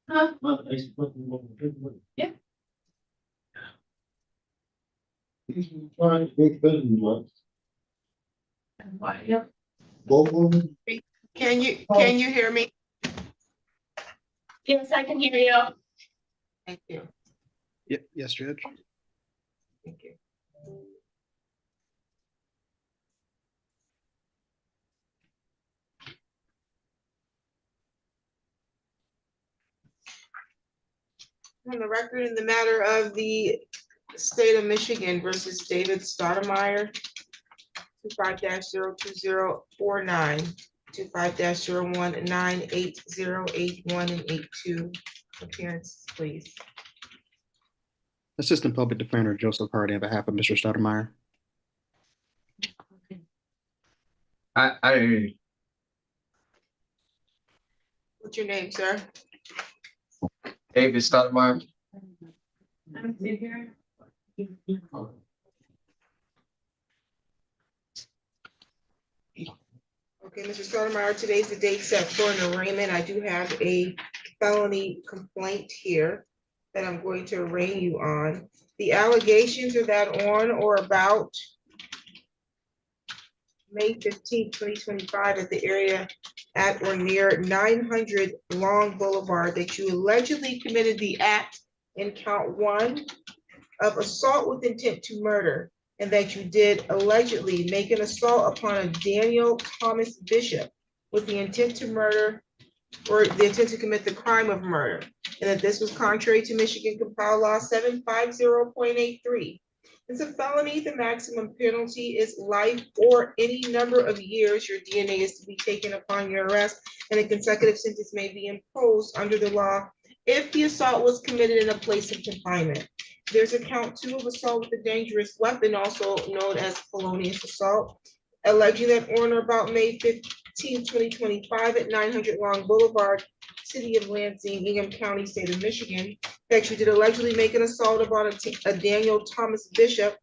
Huh? Yeah. Why, yeah. Can you hear me? Yes, I can hear you. Thank you. Yes, Judge. Thank you. On the record in the matter of the state of Michigan versus David Stoudemire, 25-02049, 25-01980881 and 82. Appearance, please. Assistant Public Defender Joseph Hardy on behalf of Mr. Stoudemire. I What's your name, sir? David Stoudemire. I'm here. Okay, Mr. Stoudemire, today's the date set for an arraignment. I do have a felony complaint here that I'm going to arraign you on. The allegations are that on or about May 15, 2025, at the area at or near 900 Long Boulevard, that you allegedly committed the act in count 1 of assault with intent to murder, and that you did allegedly make an assault upon a Daniel Thomas Bishop with the intent to murder or the intent to commit the crime of murder, and that this was contrary to Michigan Compiled Law 750.83. It's a felony. The maximum penalty is life or any number of years. Your DNA is to be taken upon your arrest, and a consecutive sentence may be imposed under the law if the assault was committed in a place of confinement. There's a count 2 of assault with a dangerous weapon, also known as felonious assault, alleging that on or about May 15, 2025, at 900 Long Boulevard, City of Lansing, Ingham County, State of Michigan, that you did allegedly make an assault upon a Daniel Thomas Bishop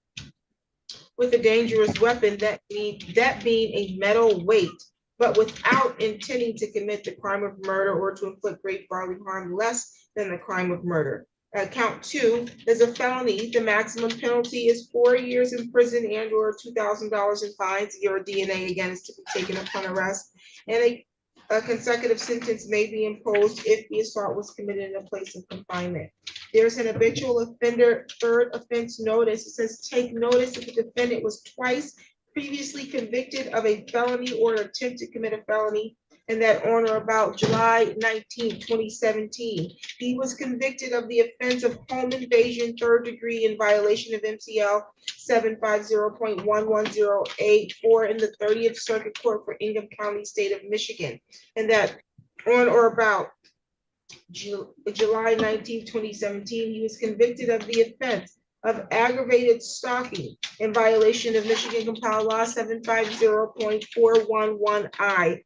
with a dangerous weapon, that being a metal weight, but without intending to commit the crime of murder or to inflict great bodily harm less than the crime of murder. Count 2 is a felony. The maximum penalty is 4 years in prison and or $2,000 in fines. Your DNA again is to be taken upon arrest, and a consecutive sentence may be imposed if the assault was committed in a place of confinement. There's an habitual offender third offense notice. It says, take notice that the defendant was twice previously convicted of a felony or an attempt to commit a felony, and that on or about July 19, 2017, he was convicted of the offense of home invasion, 3rd degree, in violation of MCL 750.11084 in the 30th Circuit Court for Ingham County, State of Michigan, and that on or about July 19, 2017, he was convicted of the offense of aggravated stalking in violation of Michigan Compiled Law 750.411I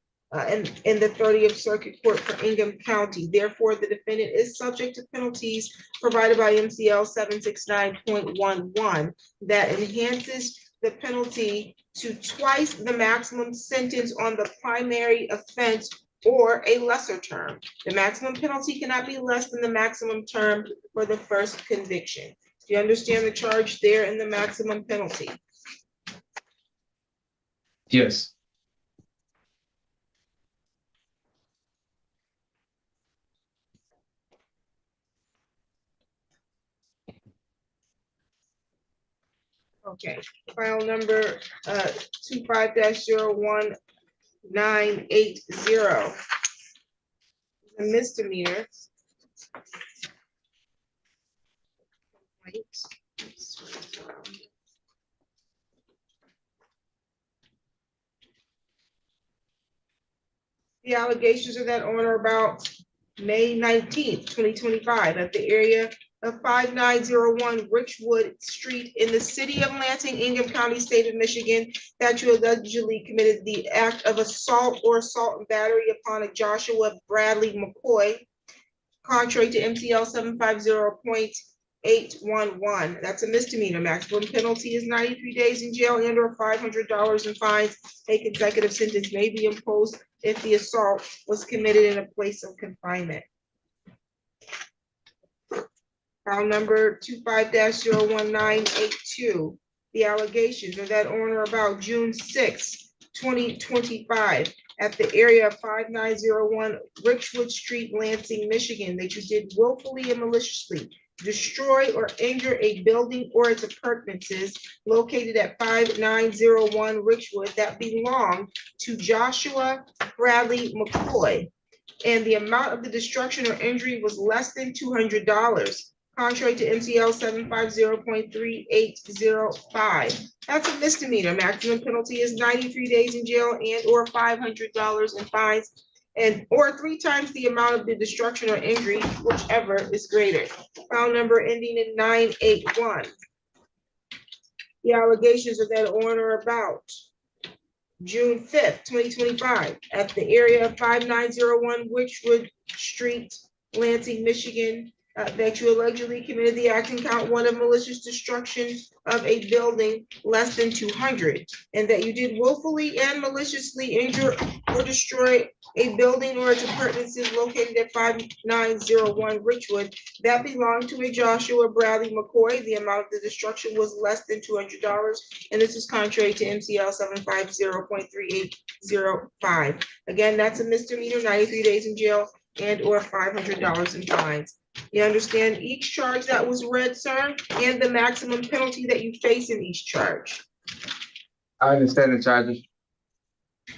in the 30th Circuit Court for Ingham County. Therefore, the defendant is subject to penalties provided by MCL 769.11 that enhances the penalty to twice the maximum sentence on the primary offense or a lesser term. The maximum penalty cannot be less than the maximum term for the first conviction. Do you understand the charge there and the maximum penalty? Yes. Okay, file number 25-01980. A misdemeanor. The allegations are that on or about May 19th, 2025, at the area of 5901 Richwood Street in the city of Lansing, Ingham County, State of Michigan, that you allegedly committed the act of assault or assault and battery upon a Joshua Bradley McCoy, contrary to MCL 811. That's a misdemeanor. Maximum penalty is 93 days in jail and or $500 in fines. A consecutive sentence may be imposed if the assault was committed in a place of confinement. File number 25-01982. The allegations are that on or about June 6, 2025, at the area of 5901 Richwood Street, Lansing, Michigan, that you did willfully and maliciously destroy or injure a building or its appurtenances located at 5901 Richwood that belonged to Joshua Bradley McCoy, and the amount of the destruction or injury was less than $200. Contrary to MCL 750.3805. That's a misdemeanor. Maximum penalty is 93 days in jail and or $500 in fines, and or 3 times the amount of the destruction or injury, whichever is greater. File number ending in 981. The allegations are that on or about June 5th, 2025, at the area of 5901 Richwood Street, Lansing, Michigan, that you allegedly committed the act in count 1 of malicious destruction of a building less than 200, and that you did willfully and maliciously injure or destroy a building or its appurtenances located at 5901 Richwood that belonged to a Joshua Bradley McCoy. The amount of the destruction was less than $200, and this is contrary to MCL 750.3805. Again, that's a misdemeanor, 93 days in jail and or $500 in fines. You understand each charge that was read, sir, and the maximum penalty that you face in each charge. I understand the charges.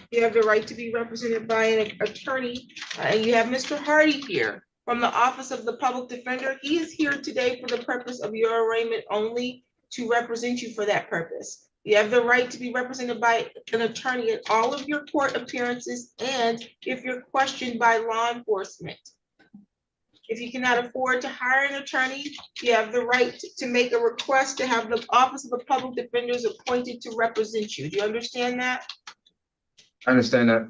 You have the right to be represented by an attorney, and you have Mr. Hardy here from the Office of the Public Defender. He is here today for the purpose of your arraignment only, to represent you for that purpose. You have the right to be represented by an attorney at all of your court appearances and if you're questioned by law enforcement. If you cannot afford to hire an attorney, you have the right to make a request to have the Office of the Public Defenders appointed to represent you. Do you understand that? I understand that.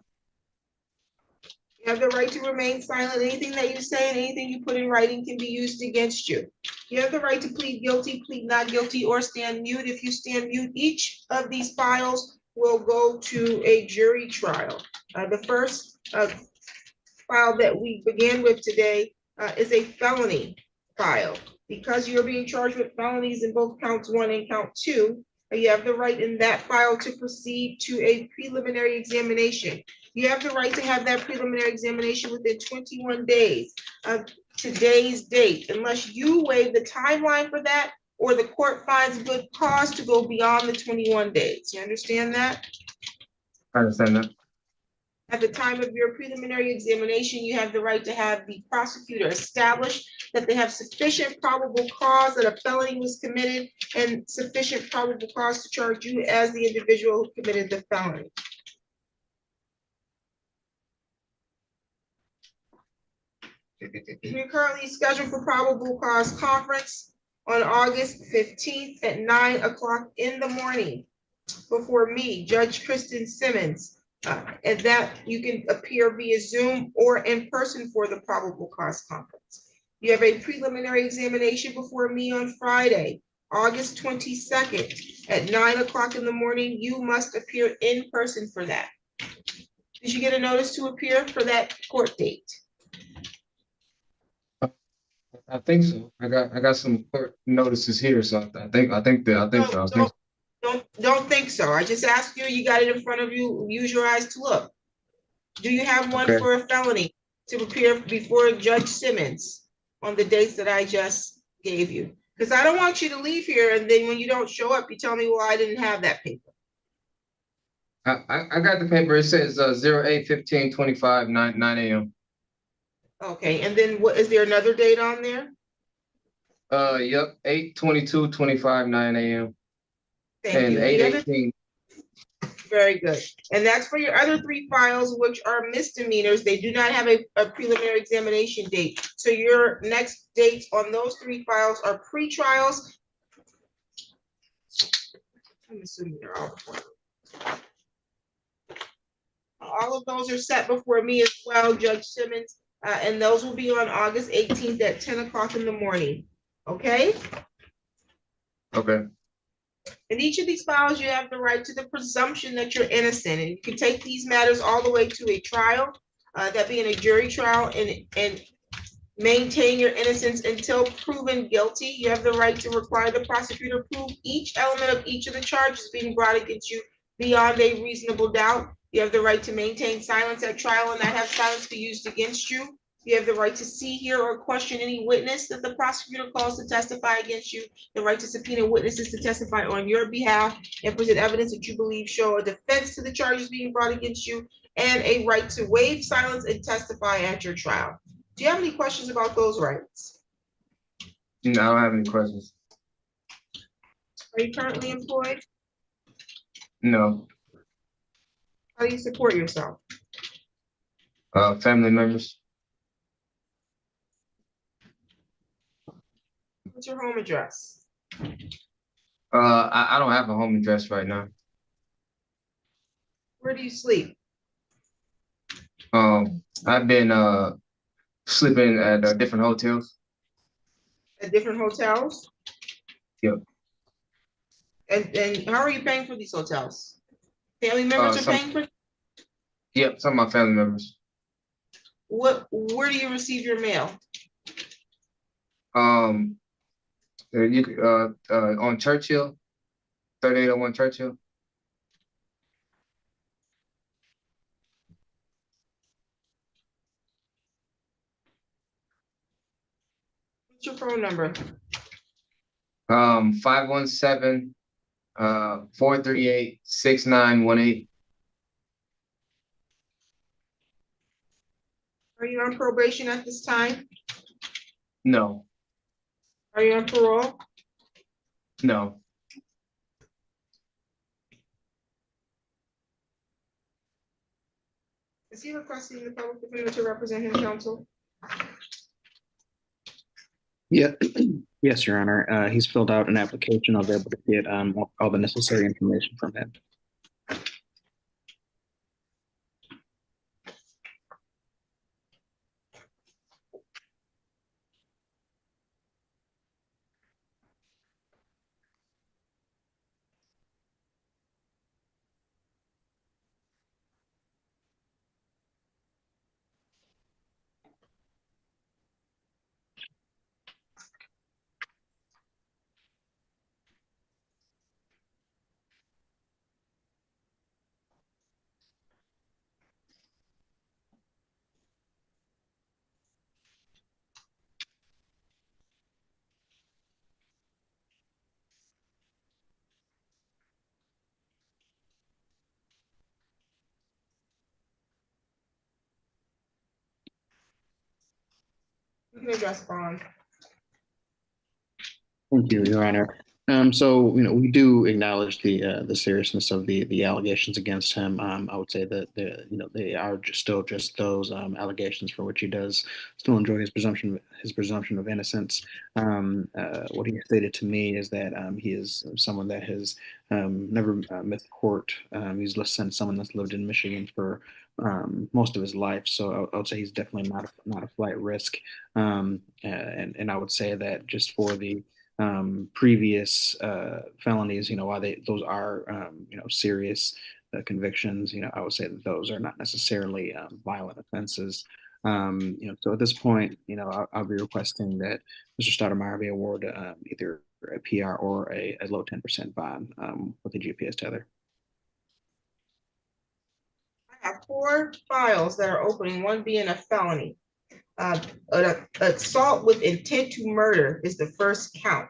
You have the right to remain silent. Anything that you say and anything you put in writing can be used against you. You have the right to plead guilty, plead not guilty, or stand mute. If you stand mute, each of these files will go to a jury trial. The first file that we begin with today is a felony file. Because you're being charged with felonies in both counts 1 and count 2, you have the right in that file to proceed to a preliminary examination. You have the right to have that preliminary examination within 21 days of today's date, unless you waive the timeline for that or the court finds good cause to go beyond the 21 days. You understand that? I understand that. At the time of your preliminary examination, you have the right to have the prosecutor establish that they have sufficient probable cause that a felony was committed and sufficient probable cause to charge you as the individual who committed the felony. We're currently scheduled for probable cause conference on August 15th at 9 o'clock in the morning before me, Judge Kristen Simmons. And that you can appear via Zoom or in person for the probable cause conference. You have a preliminary examination before me on Friday, August 22nd at 9 o'clock in the morning. You must appear in person for that. Did you get a notice to appear for that court date? I think so. I got some court notices here, so I think so. Don't think so. I just asked you, you got it in front of you, use your eyes to look. Do you have one Okay. for a felony to appear before Judge Simmons on the dates that I just gave you? Because I don't want you to leave here and then when you don't show up, you tell me, well, I didn't have that paper. I got the paper. It says 08/15/25 9 a.m. Okay, and then what, is there another date on there? Yep, 8/22/25 9 a.m. Thank and you. 8/18. Very good. And that's for your other 3 files, which are misdemeanors. They do not have a preliminary examination date. So your next dates on those 3 files are pre-trials. I'm assuming they're all before. All of those are set before me as well, Judge Simmons, and those will be on August 18th at 10 o'clock in the morning. Okay? Okay. In each of these files, you have the right to the presumption that you're innocent, and you can take these matters all the way to a trial, that being a jury trial, and maintain your innocence until proven guilty. You have the right to require the prosecutor prove each element of each of the charges being brought against you beyond a reasonable doubt. You have the right to maintain silence at trial and not have silence be used against you. You have the right to see, hear, or question any witness that the prosecutor calls to testify against you, the right to subpoena witnesses to testify on your behalf and present evidence that you believe show a defense to the charges being brought against you, and a right to waive silence and testify at your trial. Do you have any questions about those rights? No, I don't have any questions. Are you currently employed? No. How do you support yourself? Family members. What's your home address? I don't have a home address right now. Where do you sleep? I've been sleeping at different hotels. At different hotels? Yep. And how are you paying for these hotels? Family members are paying for? Yep, some of my family members. Where do you receive your mail? You could, on Churchill, 3801 Churchill. What's your phone number? 517 438 6918. Are you on probation at this time? No, Are you on parole? no. Is he requesting the public defender to represent him, counsel? Yeah, yes, Your Honor. He's filled out an application. I'll be able to get all the necessary information from him. You can address bond. Thank you, Your Honor. So, we do acknowledge the seriousness of the allegations against him. I would say that they are still just those allegations for which he does still enjoy his presumption of innocence. What he stated to me is that he is someone that has never missed court. He's someone that's lived in Michigan for most of his life, so I would say he's definitely not a flight risk. And I would say that just for the previous felonies, while those are serious convictions, I would say that those are not necessarily violent offenses. So at this point, I'll be requesting that Mr. Stoudemire be awarded either a PR or a low 10% bond with the GPS tether. I have 4 files that are opening, one being a felony. Assault with intent to murder is the first count.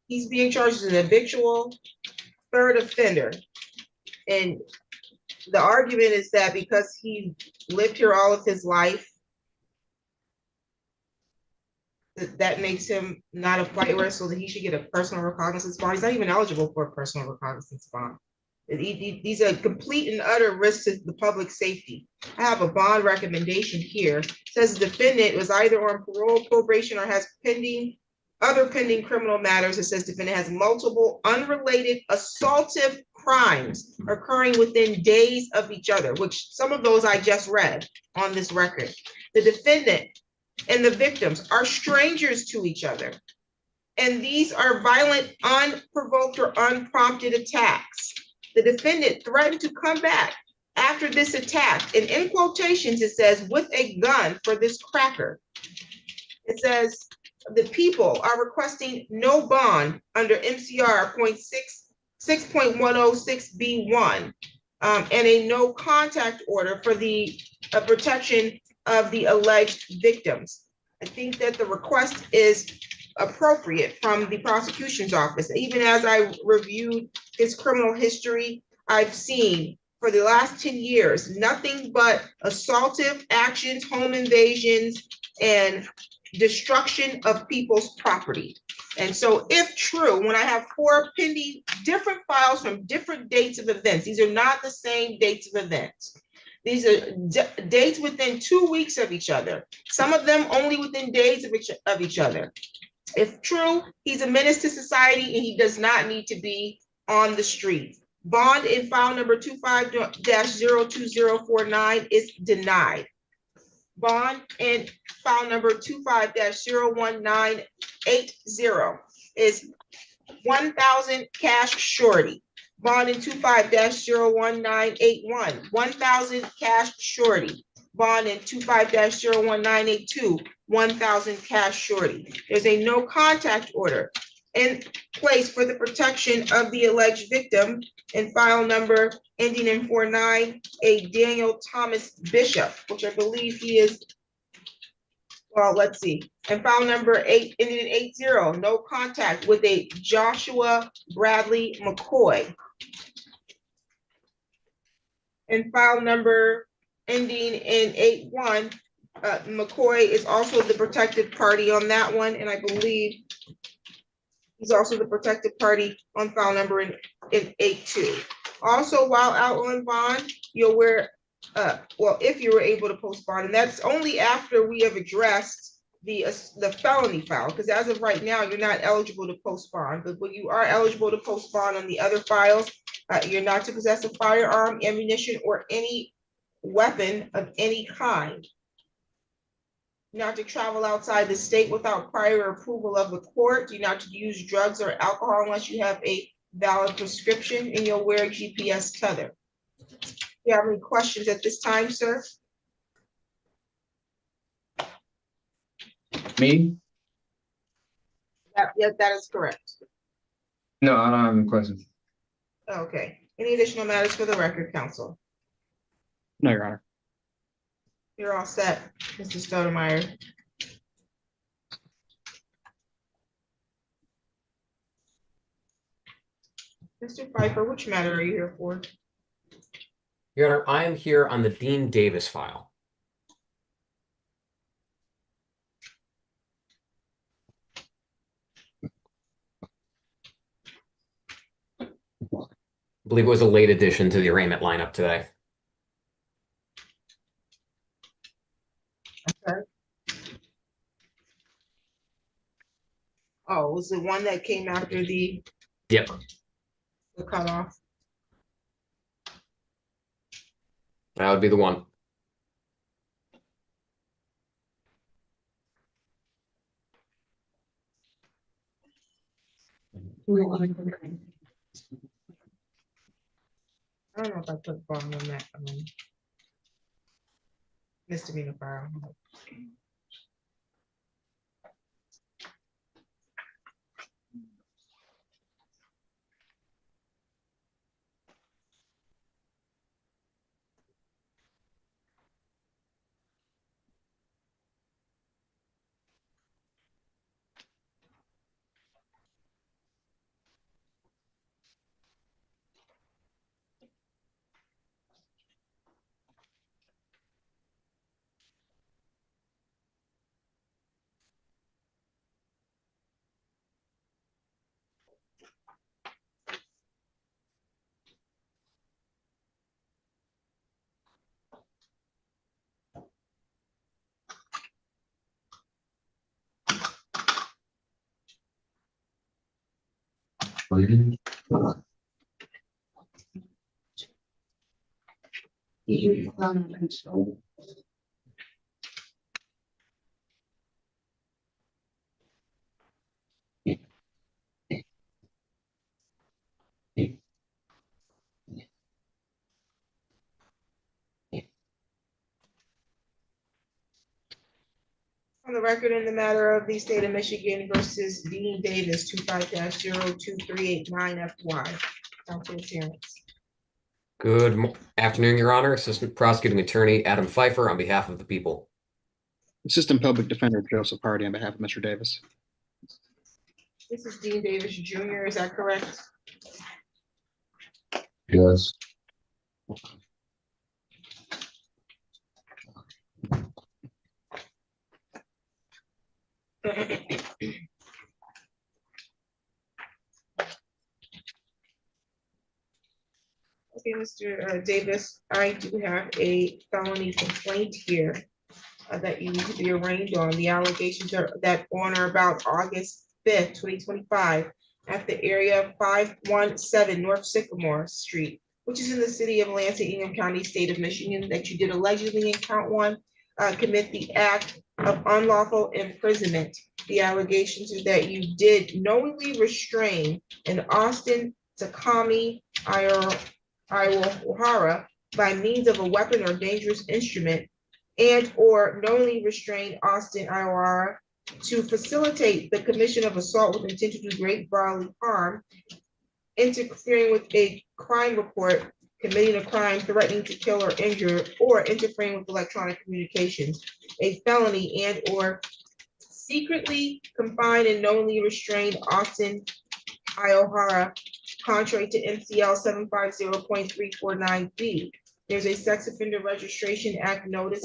He's being charged as an habitual third offender. And the argument is that because he lived here all of his life, that makes him not a flight risk, so that he should get a personal recognizance bond. He's not even eligible for a personal recognizance bond. These are complete and utter risks to the public safety. I have a bond recommendation here. It says the defendant was either on parole, probation, or has other pending criminal matters. It says defendant has multiple unrelated assaultive crimes occurring within days of each other, which some of those I just read on this record. The defendant and the victims are strangers to each other. And these are violent, unprovoked, or unprompted attacks. The defendant threatened to come back after this attack, and in quotations, it says, with a gun for this cracker. It says, the people are requesting no bond under MCR 6.106B1 and a no contact order for the protection of the alleged victims. I think that the request is appropriate from the prosecution's office. Even as I reviewed his criminal history, I've seen for the last 10 years, nothing but assaultive actions, home invasions, and destruction of people's property. And so if true, when I have 4 pending different files from different dates of events, these are not the same dates of events. These are dates within 2 weeks of each other. Some of them only within days of each other. If true, he's a menace to society and he does not need to be on the street. Bond in file number 25-02049 is denied. Bond in file number 25-01980 is 1,000 cash surety. Bond in 25-01981, 1,000 cash surety. Bond in 25-01982, 1,000 cash surety. There's a no contact order in place for the protection of the alleged victim in file number ending in 49, a Daniel Thomas Bishop, which I believe he is, well, let's see. And file number 8 ending in 80, no contact with a Joshua Bradley McCoy. And file number ending in 81, McCoy is also the protected party on that one, and I believe he's also the protected party on file number in 82. Also, while out on bond, you're aware, well, if you were able to post bond, and that's only after we have addressed the felony file, because as of right now, you're not eligible to post bond, but when you are eligible to post bond on the other files, you're not to possess a firearm, ammunition, or any weapon of any kind. Not to travel outside the state without prior approval of the court. You're not to use drugs or alcohol unless you have a valid prescription, and you'll wear a GPS tether. Do you have any questions at this time, sir? Me? Yeah, that is correct. No, I don't have any questions. Okay. Any additional matters for the record, counsel? No, Your Honor. You're all set, Mr. Stoudemire. Mr. Pfeiffer, which matter are you here for? Your Honor, I am here on the Dean Davis file. I believe it was a late addition to the arraignment lineup today. Okay. Oh, was the one that came after the Yep. cutoff? That would be the one. I don't know if I put bond on that misdemeanor file. On the record in the matter of the state of Michigan versus Dean Davis, 25-02389 FY. Council appearance. Good afternoon, Your Honor. Assistant Prosecuting Attorney Adam Pfeiffer on behalf of the people. Assistant Public Defender Joseph Hardy on behalf of Mr. Davis. This is Dean Davis Jr., is that correct? Yes. Okay, Mr. Davis, I do have a felony complaint here that you need to be arraigned on. The allegations are that on or about August 5th, 2025, at the area 517 North Sycamore Street, which is in the city of Lansing, Ingham County, state of Michigan, that you did allegedly in count one, commit the act of unlawful imprisonment. The allegations are that you did knowingly restrain an Austin Takami Iwahara by means of a weapon or dangerous instrument, and or knowingly restrain Austin Iwahara to facilitate the commission of assault with intent to do great bodily harm, interfering with a crime report, committing a crime, threatening to kill or injure, or interfering with electronic communications, a felony, and or secretly confined and knowingly restrained Austin Iwahara contrary to MCL 750.349B. There's a Sex Offender Registration Act notice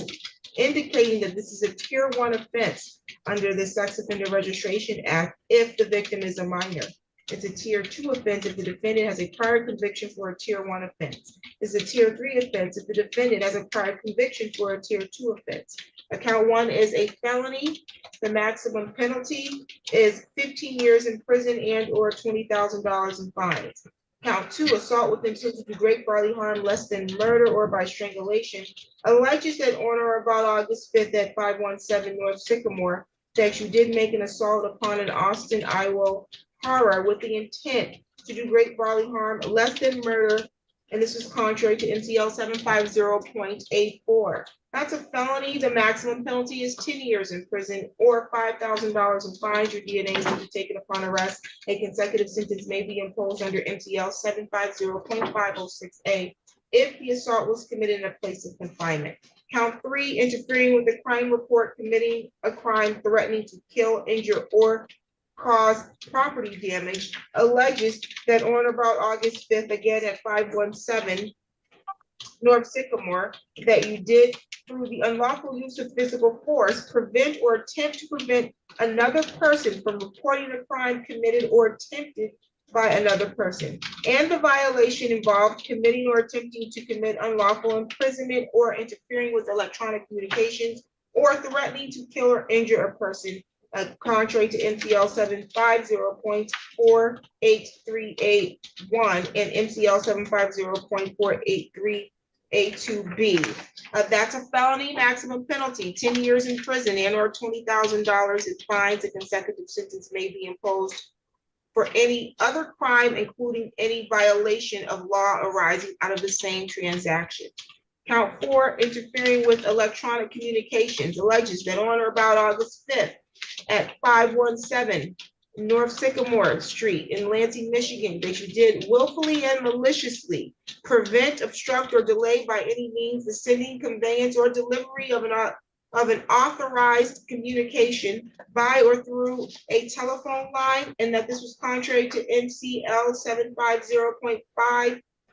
indicating that this is a tier 1 offense under the Sex Offender Registration Act if the victim is a minor. It's a tier 2 offense if the defendant has a prior conviction for a tier 1 offense. It's a tier 3 offense if the defendant has a prior conviction for a tier 2 offense. Count 1 is a felony. The maximum penalty is 15 years in prison and or $20,000 in fines. Count 2, assault with intent to do great bodily harm less than murder or by strangulation, alleges that on or about August 5th at 517 North Sycamore, that you did make an assault upon an Austin Iwahara with the intent to do great bodily harm less than murder, and this is contrary to MCL 750.84. That's a felony. The maximum penalty is 10 years in prison or $5,000 in fines. Your DNA will be taken upon arrest. A consecutive sentence may be imposed under MCL 750.506A if the assault was committed in a place of confinement. Count 3, interfering with a crime report, committing a crime, threatening to kill, injure, or cause property damage, alleges that on about August 5th, again at 517 North Sycamore, that you did, through the unlawful use of physical force, prevent or attempt to prevent another person from reporting a crime committed or attempted by another person. And the violation involved committing or attempting to commit unlawful imprisonment or interfering with electronic communications or threatening to kill or injure a person, contrary to MCL 750.4831 and MCL 750.483A2B. That's a felony, maximum penalty, 10 years in prison and or $20,000 in fines. A consecutive sentence may be imposed for any other crime, including any violation of law arising out of the same transaction. Count 4, interfering with electronic communications, alleges that on or about August 5th at 517 North Sycamore Street in Lansing, Michigan, that you did willfully and maliciously prevent, obstruct, or delay by any means the sending, conveyance, or delivery of an authorized communication by or through a telephone line, and that this was contrary to MCL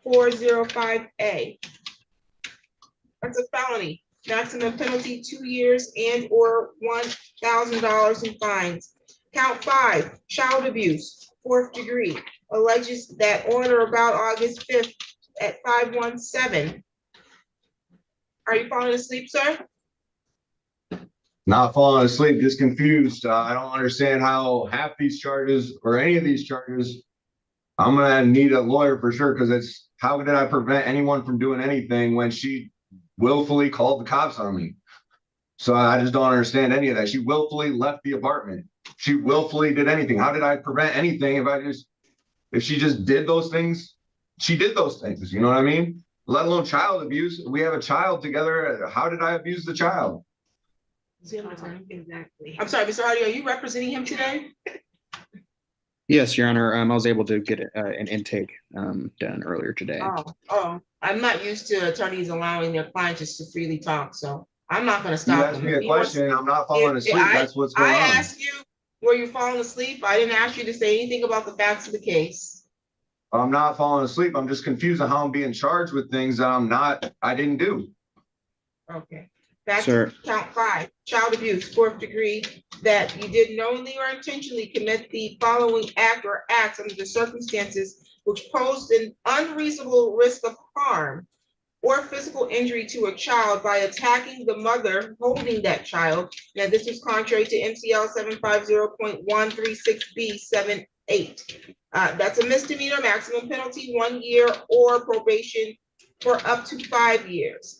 750.5405A. That's a felony. Maximum penalty 2 years and or $1,000 in fines. Count 5, child abuse, 4th degree, alleges that on or about August 5th at 517. Are you falling asleep, sir? Not falling asleep, just confused. I don't understand how half these charges or any of these charges, I'm gonna need a lawyer for sure, because it's how did I prevent anyone from doing anything when she willfully called the cops on me? So I just don't understand any of that. She willfully left the apartment. She willfully did anything. How did I prevent anything if she just did those things? She did those things, you know what I mean? Let alone child abuse. We have a child together. How did I abuse the child? Exactly. I'm sorry, Mr. Hardy, are you representing him today? Yes, Your Honor. I was able to get an intake done earlier today. Oh, I'm not used to attorneys allowing their clients just to freely talk, so I'm not gonna You stop asked him. me If a he wants- question, I'm not falling if asleep, that's what's going I on. asked you, were you falling asleep? I didn't ask you to say anything about the facts of the case. I'm not falling asleep, I'm just confused on how I'm being charged with things that I didn't do. Okay. Back Sir. to count 5, child abuse, 4th degree, that you did knowingly or intentionally commit the following act or acts under the circumstances which posed an unreasonable risk of harm or physical injury to a child by attacking the mother holding that child. Now, this is contrary to MCL 750.136B78. That's a misdemeanor, maximum penalty 1 year or probation for up to 5 years.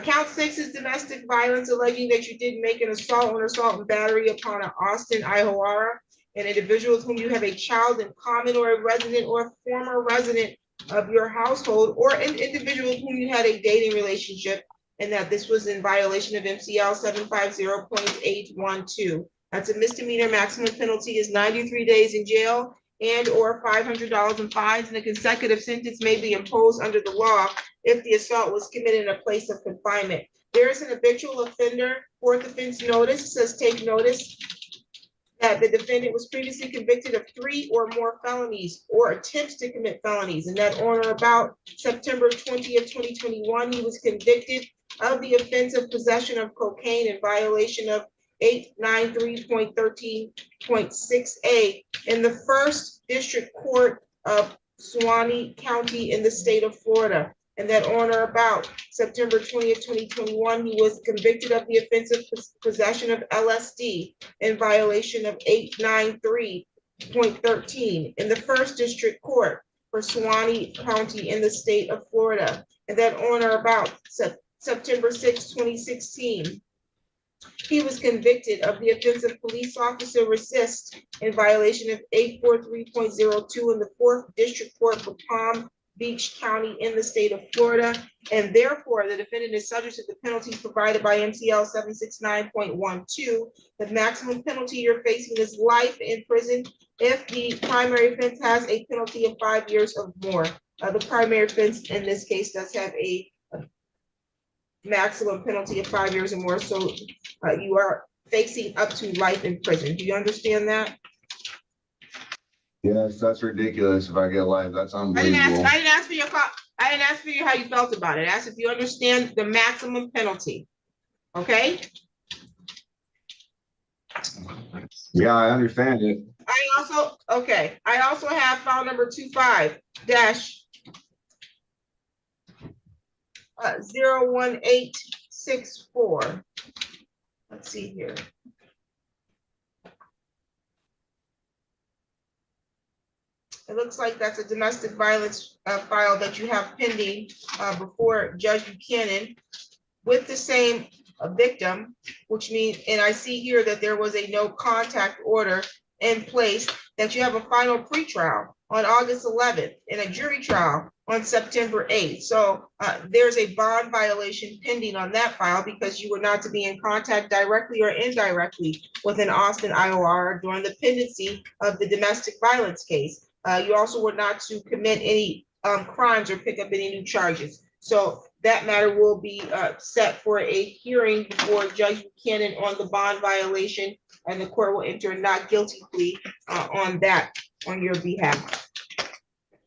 Count 6 is domestic violence, alleging that you did make an assault or assault and battery upon an Austin, Iowa, an individual with whom you have a child in common or a resident or former resident of your household, or an individual with whom you had a dating relationship, and that this was in violation of MCL 750.812. That's a misdemeanor, maximum penalty is 93 days in jail and or $500 in fines, and a consecutive sentence may be imposed under the law if the assault was committed in a place of confinement. There is an habitual offender, 4th offense notice, says take notice that the defendant was previously convicted of 3 or more felonies or attempts to commit felonies, and that on or about September 20th, 2021, he was convicted of the offense of possession of cocaine in violation of 893.13.6A in the 1st District Court of Suwannee County in the state of Florida. And that on or about September 20th, 2021, he was convicted of the offense of possession of LSD in violation of 893.13 in the 1st District Court for Suwannee County in the state of Florida. And that on or about September 6, 2016, he was convicted of the offense of police officer resist in violation of 843.02 in the 4th District Court for Palm Beach County in the state of Florida. And therefore, the defendant is subject to the penalties provided by MCL 769.12. The maximum penalty you're facing is life in prison if the primary offense has a penalty of 5 years or more. The primary offense in this case does have a maximum penalty of 5 years or more. So you are facing up to life in prison. Do you understand that? Yes, that's ridiculous if I get life, that's unbelievable. I didn't ask for your I didn't ask for you how you felt about it. I asked if you understand the maximum penalty. Okay? Yeah, I understand it. I also have file number 25-01864. Let's see here. It looks like that's a domestic violence file that you have pending before Judge Buchanan with the same victim, which means, and I see here that there was a no contact order in place, that you have a final pretrial on August 11th and a jury trial on September 8th. So there's a bond violation pending on that file because you were not to be in contact directly or indirectly with an Austin, Iowa during the pendency of the domestic violence case. You also were not to commit any crimes or pick up any new charges. So that matter will be set for a hearing before Judge Buchanan on the bond violation, and the court will enter a not guilty plea on your behalf.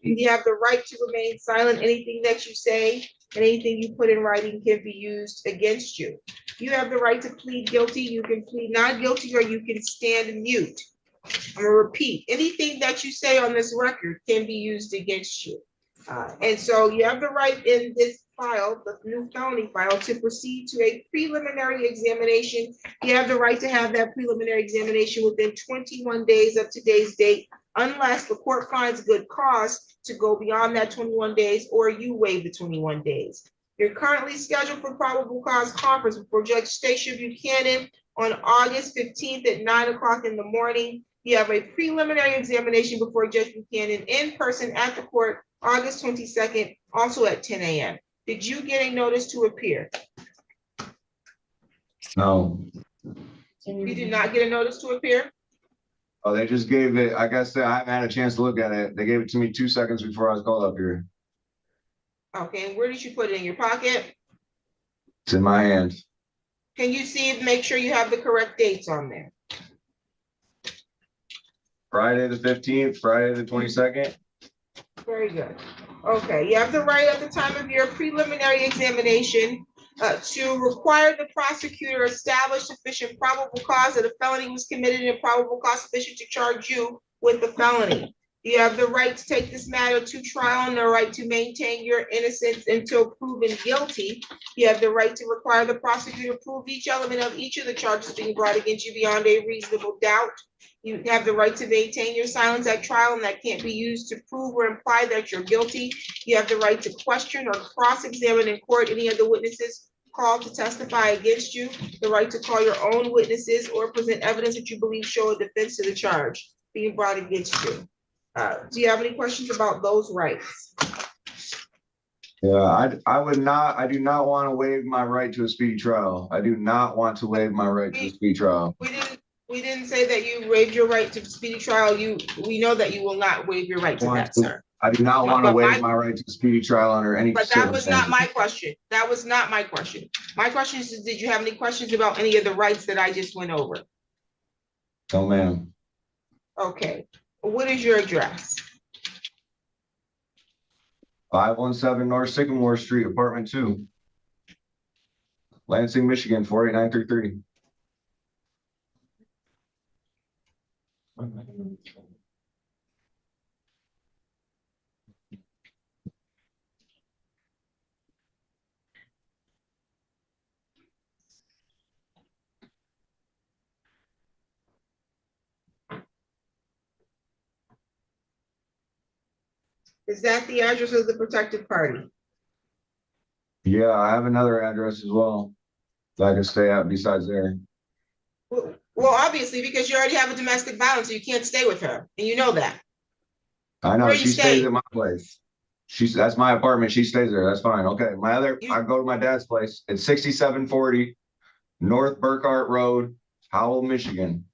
You have the right to remain silent. Anything that you say and anything you put in writing can be used against you. You have the right to plead guilty. You can plead not guilty, or you can stand mute. I'm gonna repeat, anything that you say on this record can be used against you. And so you have the right in this file, the new felony file, to proceed to a preliminary examination. You have the right to have that preliminary examination within 21 days of today's date, unless the court finds good cause to go beyond that 21 days or you waive the 21 days. You're currently scheduled for probable cause conference before Judge Stacia Buchanan on August 15th at 9 o'clock in the morning. You have a preliminary examination before Judge Buchanan in person at the court August 22nd, also at 10 a.m. Did you get a notice to appear? No. You did not get a notice to appear? Oh, they just gave it, I guess I haven't had a chance to look at it. They gave it to me 2 seconds before I was called up here. Okay, and where did you put it, in your pocket? It's in my hand. Can you see, make sure you have the correct dates on there? Friday the 15th, Friday the 22nd. Very good. Okay, you have the right at the time of your preliminary examination to require the prosecutor establish sufficient probable cause that a felony was committed and probable cause sufficient to charge you with the felony. You have the right to take this matter to trial and the right to maintain your innocence until proven guilty. You have the right to require the prosecutor to prove each element of each of the charges being brought against you beyond a reasonable doubt. You have the right to maintain your silence at trial, and that can't be used to prove or imply that you're guilty. You have the right to question or cross-examine in court any of the witnesses called to testify against you, the right to call your own witnesses or present evidence that you believe show a defense to the charge being brought against you. Do you have any questions about those rights? Yeah, I do not want to waive my right to a speedy trial. I do not want to waive my right to a speedy trial. We didn't say that you waived your right to speedy trial. We know that you will not waive your right to that, sir. I do not want to waive my right to a speedy trial under any But that was not circumstances. my question. That was not my question. My question is, did you have any questions about any of the rights that I just went over? No, ma'am. Okay, what is your address? 517 North Sycamore Street, apartment 2. Lansing, Michigan, 48933. Is that the address of the protected party? Yeah, I have another address as well that I can stay at besides there. Well, obviously, because you already have a domestic violence, so you can't stay with her, and you know that. I know Where she you stays stay? at my place. That's my apartment. She stays there. That's fine. Okay. I go to my dad's place. It's 6740 North Burkhart Road, Howell, Michigan.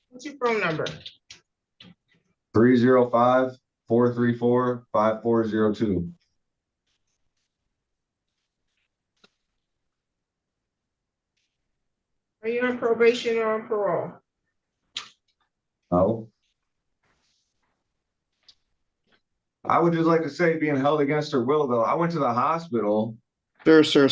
What's your phone number? 305-434-5402. Are you on probation or on parole? Oh. I would just like to say being held against her will, though. I went to the hospital. Sir.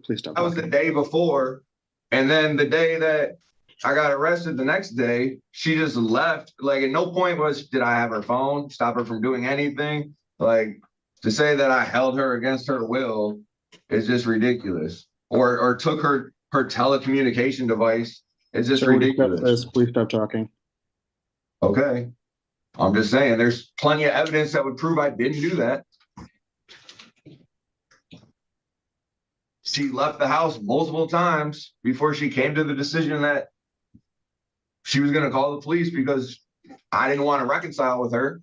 Please don't. That was the day before. And then the day that I got arrested the next day, she just left. Like, at no point did I have her phone, stop her from doing anything. Like, to say that I held her against her will is just ridiculous. Or took her telecommunication device. It's just ridiculous. Please stop talking. Okay. I'm just saying there's plenty of evidence that would prove I didn't do that. She left the house multiple times before she came to the decision that she was going to call the police because I didn't want to reconcile with her.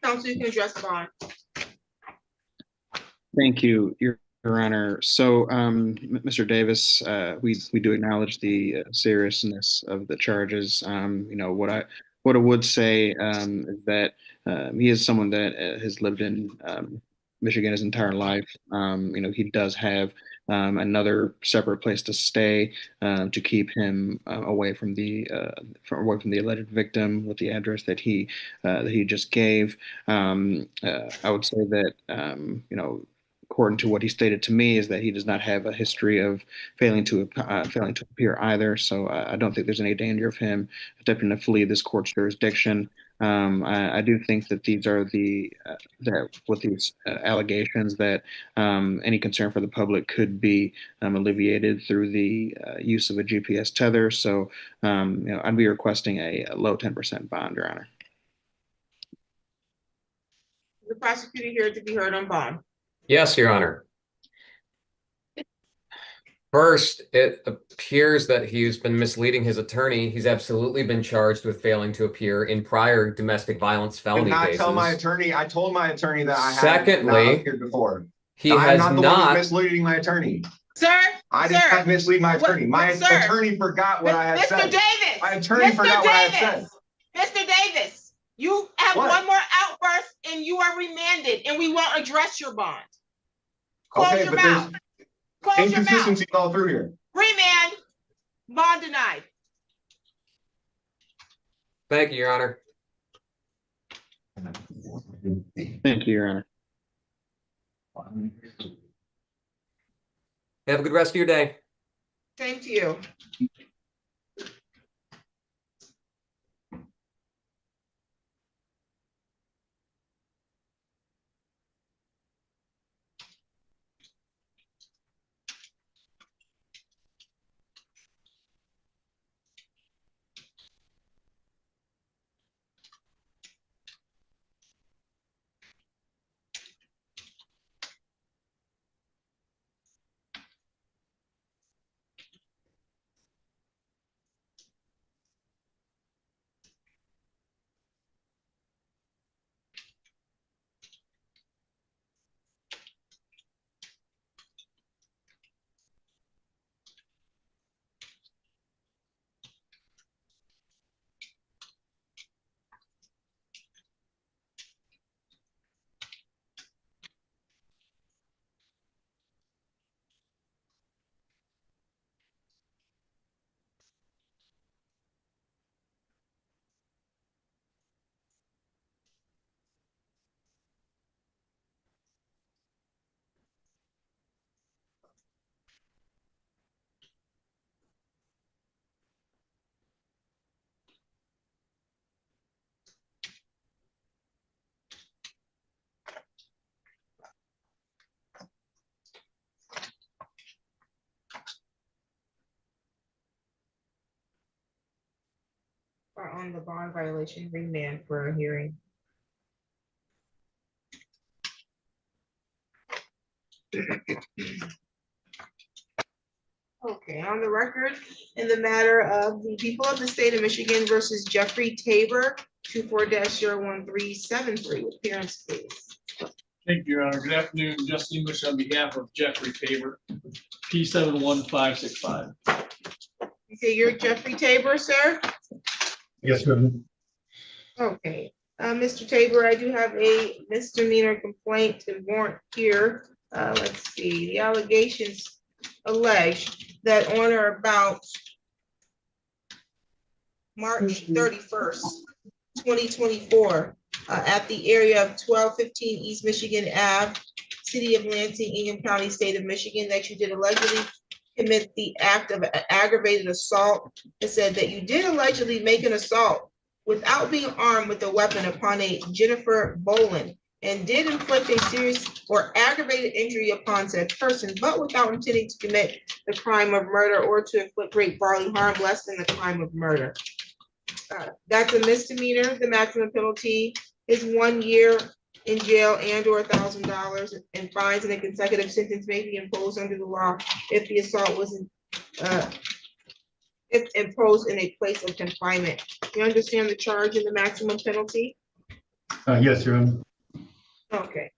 Counsel, you can address bond. Thank you, Your Honor. So, Mr. Davis, we do acknowledge the seriousness of the charges. What I would say is that he is someone that has lived in Michigan his entire life. He does have another separate place to stay to keep him away from the alleged victim with the address that he just gave. I would say that according to what he stated to me, is that he does not have a history of failing to appear either. So I don't think there's any danger of him attempting to flee this court's jurisdiction. I do think that these are that with these allegations that any concern for the public could be alleviated through the use of a GPS tether. So I'd be requesting a low 10% bond, Your Honor. The prosecutor here to be heard on bond. Yes, Your Honor. First, it appears that he's been misleading his attorney. He's absolutely been charged with failing to appear in prior domestic violence Did felony not tell my cases. attorney. I told my attorney that I had not Secondly, appeared before. he I am has not the one who's not. misleading my attorney. Sir, I did not mislead my attorney. My Sir. attorney forgot what I had Mr. said. Davis. My attorney forgot what I had said. Mr. Davis, you have What? one more outburst and you are remanded and we won't address your bond. Close Okay, your but mouth. Close your mouth. inconsistencies all through here. Remand, bond denied. Thank you, Your Honor. Thank you, Your Honor. Have a good rest of your day. Same to you. Are on the bond violation remand for a hearing. Okay, on the record, in the matter of the people of the state of Michigan versus Jeffrey Tabor, 24-01373, appearance please. Thank you, Your Honor. Good afternoon, Justin English on behalf of Jeffrey Tabor, P71565. You say you're Jeffrey Tabor, sir? Yes, ma'am. Okay, Mr. Tabor, I do have a misdemeanor complaint and warrant here. Let's see, the allegations allege that on or about March 31st, 2024, at the area of 1215 East Michigan Ave, City of Lansing, Ingham County, State of Michigan, that you did allegedly commit the act of aggravated assault. It said that you did allegedly make an assault without being armed with a weapon upon a Jennifer Boland, and did inflict a serious or aggravated injury upon said person, but without intending to commit the crime of murder or to inflict great bodily harm less than the crime of murder. That's a misdemeanor. The maximum penalty is 1 year in jail and or $1,000 in fines, and a consecutive sentence may be imposed under the law if the assault was if imposed in a place of confinement. You understand the charge and the maximum penalty? Yes, Your Honor. Okay,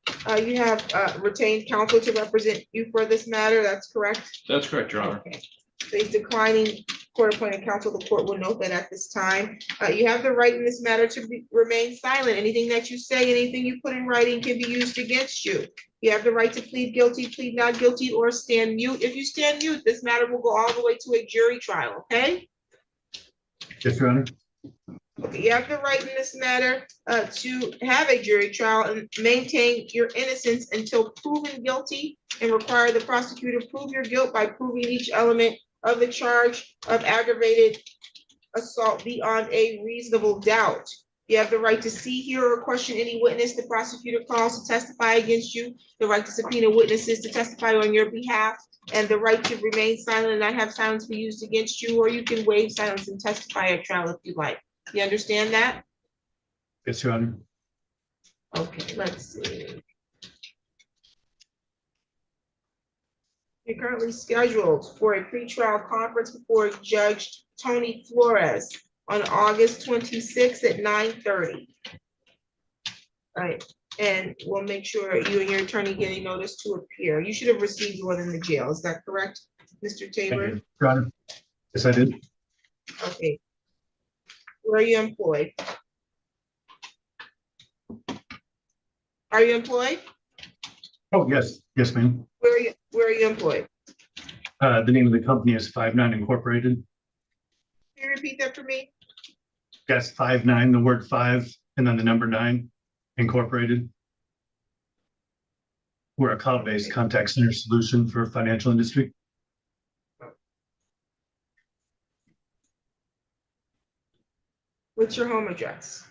you have retained counsel to represent you for this matter, that's correct? That's correct, Your Honor. Okay, so he's declining court-appointed counsel. The court will note that at this time. You have the right in this matter to remain silent. Anything that you say, anything you put in writing can be used against you. You have the right to plead guilty, plead not guilty, or stand mute. If you stand mute, this matter will go all the way to a jury trial, okay? Yes, Your Honor. Okay, you have the right in this matter to have a jury trial and maintain your innocence until proven guilty, and require the prosecutor to prove your guilt by proving each element of the charge of aggravated assault beyond a reasonable doubt. You have the right to see, hear, or question any witness the prosecutor calls to testify against you, the right to subpoena witnesses to testify on your behalf, and the right to remain silent and not have silence be used against you, or you can waive silence and testify at trial if you like. You understand that? Yes, Your Honor. Okay, let's see. You're currently scheduled for a pretrial conference before Judge Tony Flores on August 26th at 9:30. Right, and we'll make sure you and your attorney get a notice to appear. You should have received one in the jail. Is that correct, Mr. Tabor? Your Honor. Yes, I did. Okay. Where are you employed? Are you employed? Oh, yes, yes, ma'am. Where are you employed? The name of the company is 59 Incorporated. Can you repeat that for me? Yes, 59, the word 5, and then the number 9, Incorporated. We're a cloud-based contact center solution for financial industry. What's your home address?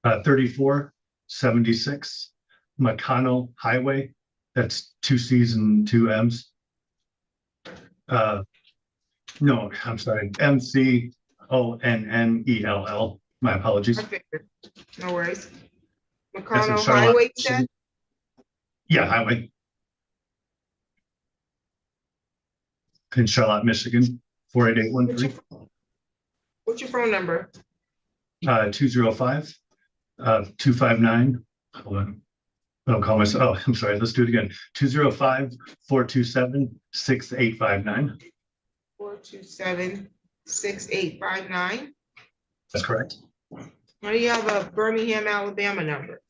3476 McConnell Highway. That's 2 C's and 2 M's. No, I'm sorry, MCONNELL. My apologies. I figured. No worries. That's in McConnell Charlotte. Highway, you said? Yeah, highway. In Charlotte, Michigan, 48813. What's your phone number? 205 259. Hold on. I'll call myself. Oh, I'm sorry. Let's do it again. 205-427-6859. 427-6859. That's correct. Why do you have a Birmingham, Alabama number?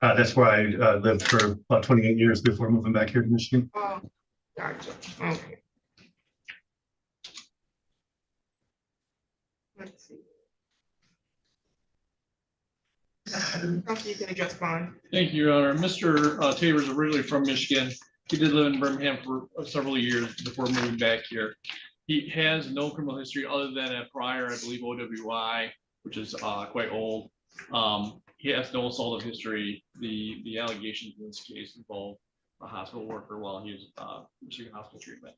That's where I lived for about 28 years before moving back here to Michigan. Oh, gotcha. Okay. Let's see. Counsel, you can address bond. Thank you, Your Honor. Mr. Tabor is originally from Michigan. He did live in Birmingham for several years before moving back here. He has no criminal history other than a prior, I believe, OWI, which is quite old. He has no assaultive history. The allegations in this case involve a hospital worker while he was receiving hospital treatment.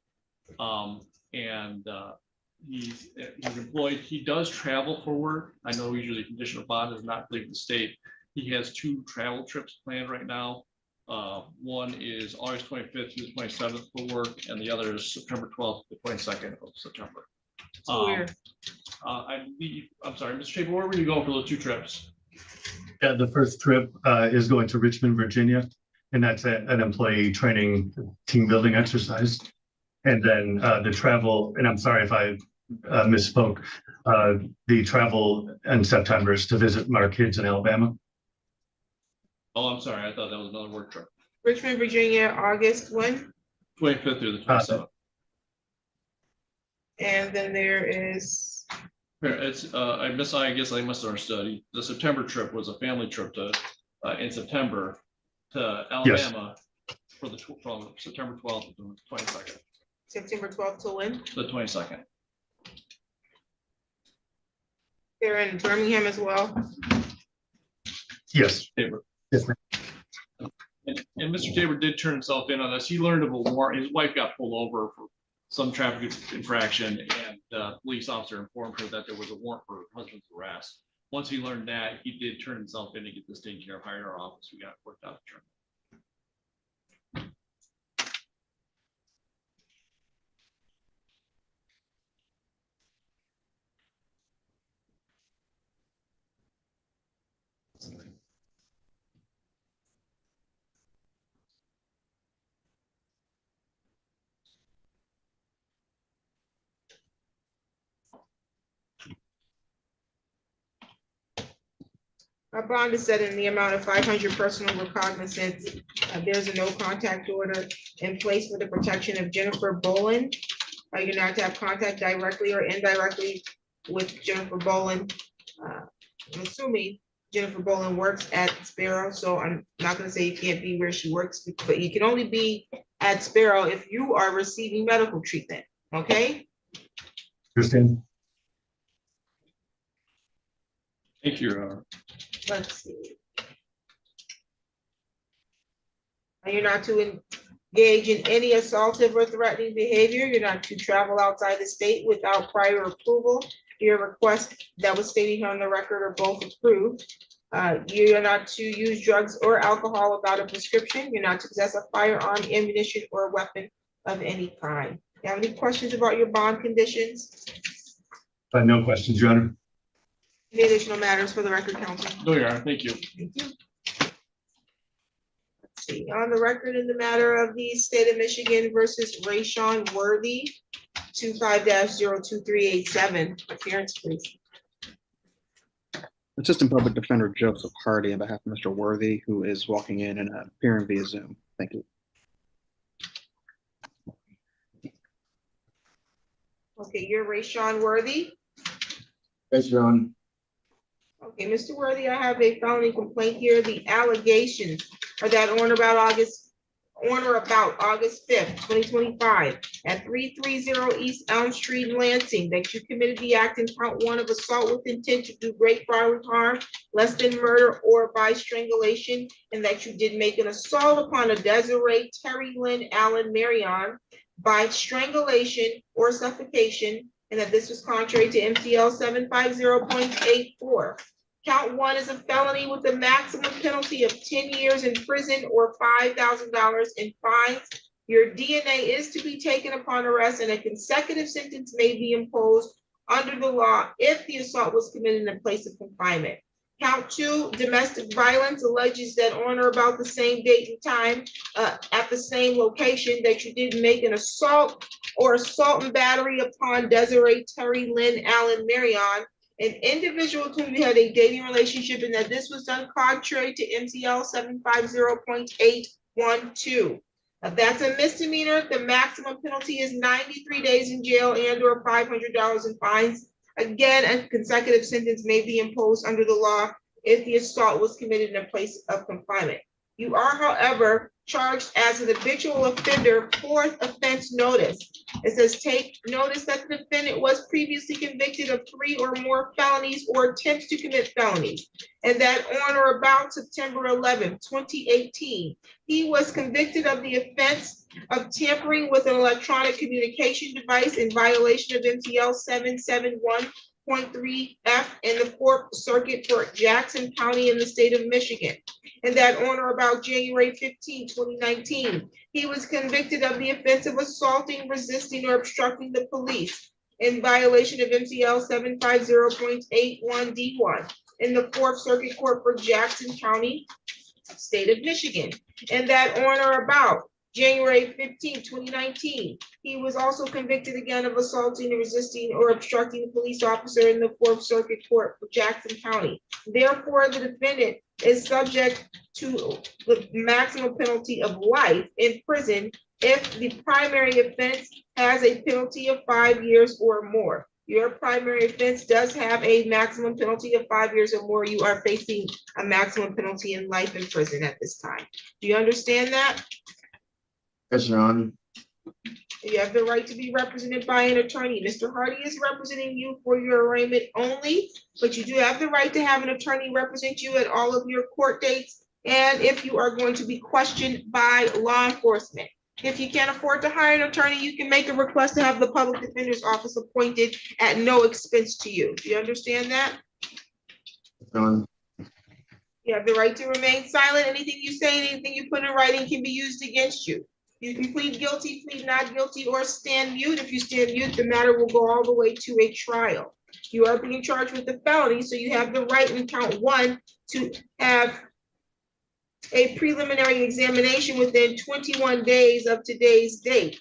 He's employed. He does travel for work. I know usually condition of bond is not leaving the state. He has 2 travel trips planned right now. One is August 25th through the 27th for work, and the other is September 12th to the 22nd of September. I'm sorry, Mr. Tabor, where were you going for those 2 trips? Yeah, the first trip is going to Richmond, Virginia, and that's an employee training team building exercise. And then the travel, and I'm sorry if I misspoke, the travel in September is to visit our kids in Alabama. Oh, I'm sorry. I thought that was another work trip. Richmond, Virginia, August when? 25th through the 27th. And then there is. Here, it's I guess I misunderstood. The September trip was a family trip to in September to Alabama for from September 12th to the 22nd. September 12th to when? The 22nd. They're in Birmingham as well. Yes. Tabor. Yes, ma'am. And Mr. Tabor did turn himself in on this. He learned of a warrant. His wife got pulled over for some traffic infraction, and the police officer informed her that there was a warrant for her husband's arrest. Once he learned that, he did turn himself in to get this taken care of, hired our office. We got it worked out. Our bond is set in the amount of 500 personal recognizance. There's a no contact order in place for the protection of Jennifer Boland. You're not to have contact directly or indirectly with Jennifer Boland. I'm assuming Jennifer Boland works at Sparrow, so I'm not gonna say you can't be where she works, but you can only be at Sparrow if you are receiving medical treatment, okay? Understand. Thank you, Your Honor. Let's see. And you're not to engage in any assaultive or threatening behavior. You're not to travel outside the state without prior approval. Your request that was stated here on the record are both approved. You're not to use drugs or alcohol without a prescription. You're not to possess a firearm, ammunition, or weapon of any kind. You have any questions about your bond conditions? No questions, Your Honor. Any additional matters for the record, counsel? No, Your Honor, thank you. Thank you. Let's see, on the record in the matter of the state of Michigan versus Rayshawn Worthy, 25-02387, appearance, please. Assistant Public Defender Joseph Hardy on behalf of Mr. Worthy, who is walking in and appearing via Zoom. Thank you. Okay, you're Rayshawn Worthy. Yes, Your Honor. Okay, Mr. Worthy, I have a felony complaint here. The allegations are that on or about August 5th, 2025, at 330 East Elm Street, Lansing, that you committed the act in count 1 of assault with intent to do great bodily harm, less than murder or by strangulation, and that you did make an assault upon a Desiree Terry Lynn Allen Marion by strangulation or suffocation, and that this was contrary to MCL 750.84. Count 1 is a felony with a maximum penalty of 10 years in prison or $5,000 in fines. Your DNA is to be taken upon arrest, and a consecutive sentence may be imposed under the law if the assault was committed in a place of confinement. Count 2, domestic violence, alleges that on or about the same date and time at the same location that you did make an assault or assault and battery upon Desiree Terry Lynn Allen Marion, an individual with whom you had a dating relationship, and that this was done contrary to MCL 750.812. That's a misdemeanor. The maximum penalty is 93 days in jail and or $500 in fines. Again, a consecutive sentence may be imposed under the law if the assault was committed in a place of confinement. You are, however, charged as an habitual offender, 4th offense notice. It says, take notice that the defendant was previously convicted of 3 or more felonies or attempts to commit felonies, and that on or about September 11, 2018, he was convicted of the offense of tampering with an electronic communication device in violation of MTL 771.3F in the 4th Circuit for Jackson County in the state of Michigan, and that on or about January 15, 2019, he was convicted of the offense of assaulting, resisting, or obstructing the police in violation of MCL 750.81D1 in the 4th Circuit Court for Jackson County, state of Michigan, and that on or about January 15, 2019, he was also convicted again of assaulting, resisting, or obstructing a police officer in the 4th Circuit Court for Jackson County. Therefore, the defendant is subject to the maximum penalty of life in prison if the primary offense has a penalty of 5 years or more. Your primary offense does have a maximum penalty of 5 years or more. You are facing a maximum penalty in life in prison at this time. Do you understand that? Yes, Your Honor. You have the right to be represented by an attorney. Mr. Hardy is representing you for your arraignment only, but you do have the right to have an attorney represent you at all of your court dates and if you are going to be questioned by law enforcement. If you can't afford to hire an attorney, you can make a request to have the public defender's office appointed at no expense to you. Do you understand that? Your Honor. You have the right to remain silent. Anything you say, anything you put in writing can be used against you. You can plead guilty, plead not guilty, or stand mute. If you stand mute, the matter will go all the way to a trial. You are being charged with a felony, so you have the right in count 1 to have a preliminary examination within 21 days of today's date.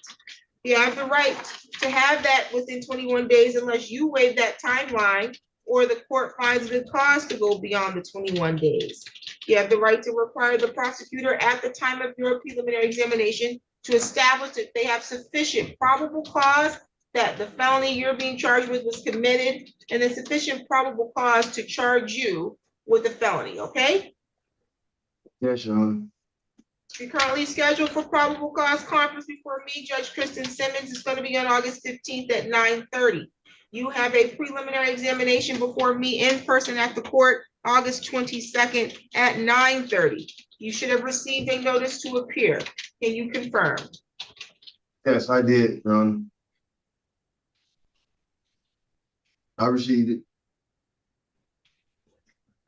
You have the right to have that within 21 days unless you waive that timeline or the court finds good cause to go beyond the 21 days. You have the right to require the prosecutor at the time of your preliminary examination to establish that they have sufficient probable cause that the felony you're being charged with was committed and a sufficient probable cause to charge you with a felony, okay? Yes, Your Honor. You're currently scheduled for probable cause conference before me, Judge Kristen Simmons. It's going to be on August 15th at 9:30. You have a preliminary examination before me in person at the court, August 22nd at 9:30. You should have received a notice to appear. Can you confirm? Yes, I did, Your Honor. I received it.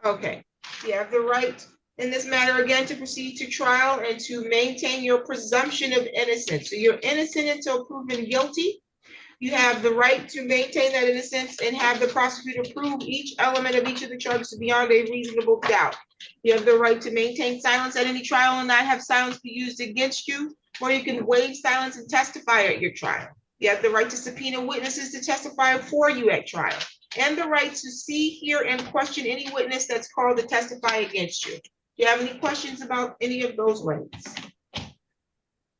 Okay, you have the right in this matter again to proceed to trial and to maintain your presumption of innocence. So you're innocent until proven guilty. You have the right to maintain that innocence and have the prosecutor prove each element of each of the charges beyond a reasonable doubt. You have the right to maintain silence at any trial and not have silence be used against you, or you can waive silence and testify at your trial. You have the right to subpoena witnesses to testify for you at trial, and the right to see, hear, and question any witness that's called to testify against you. Do you have any questions about any of those rights?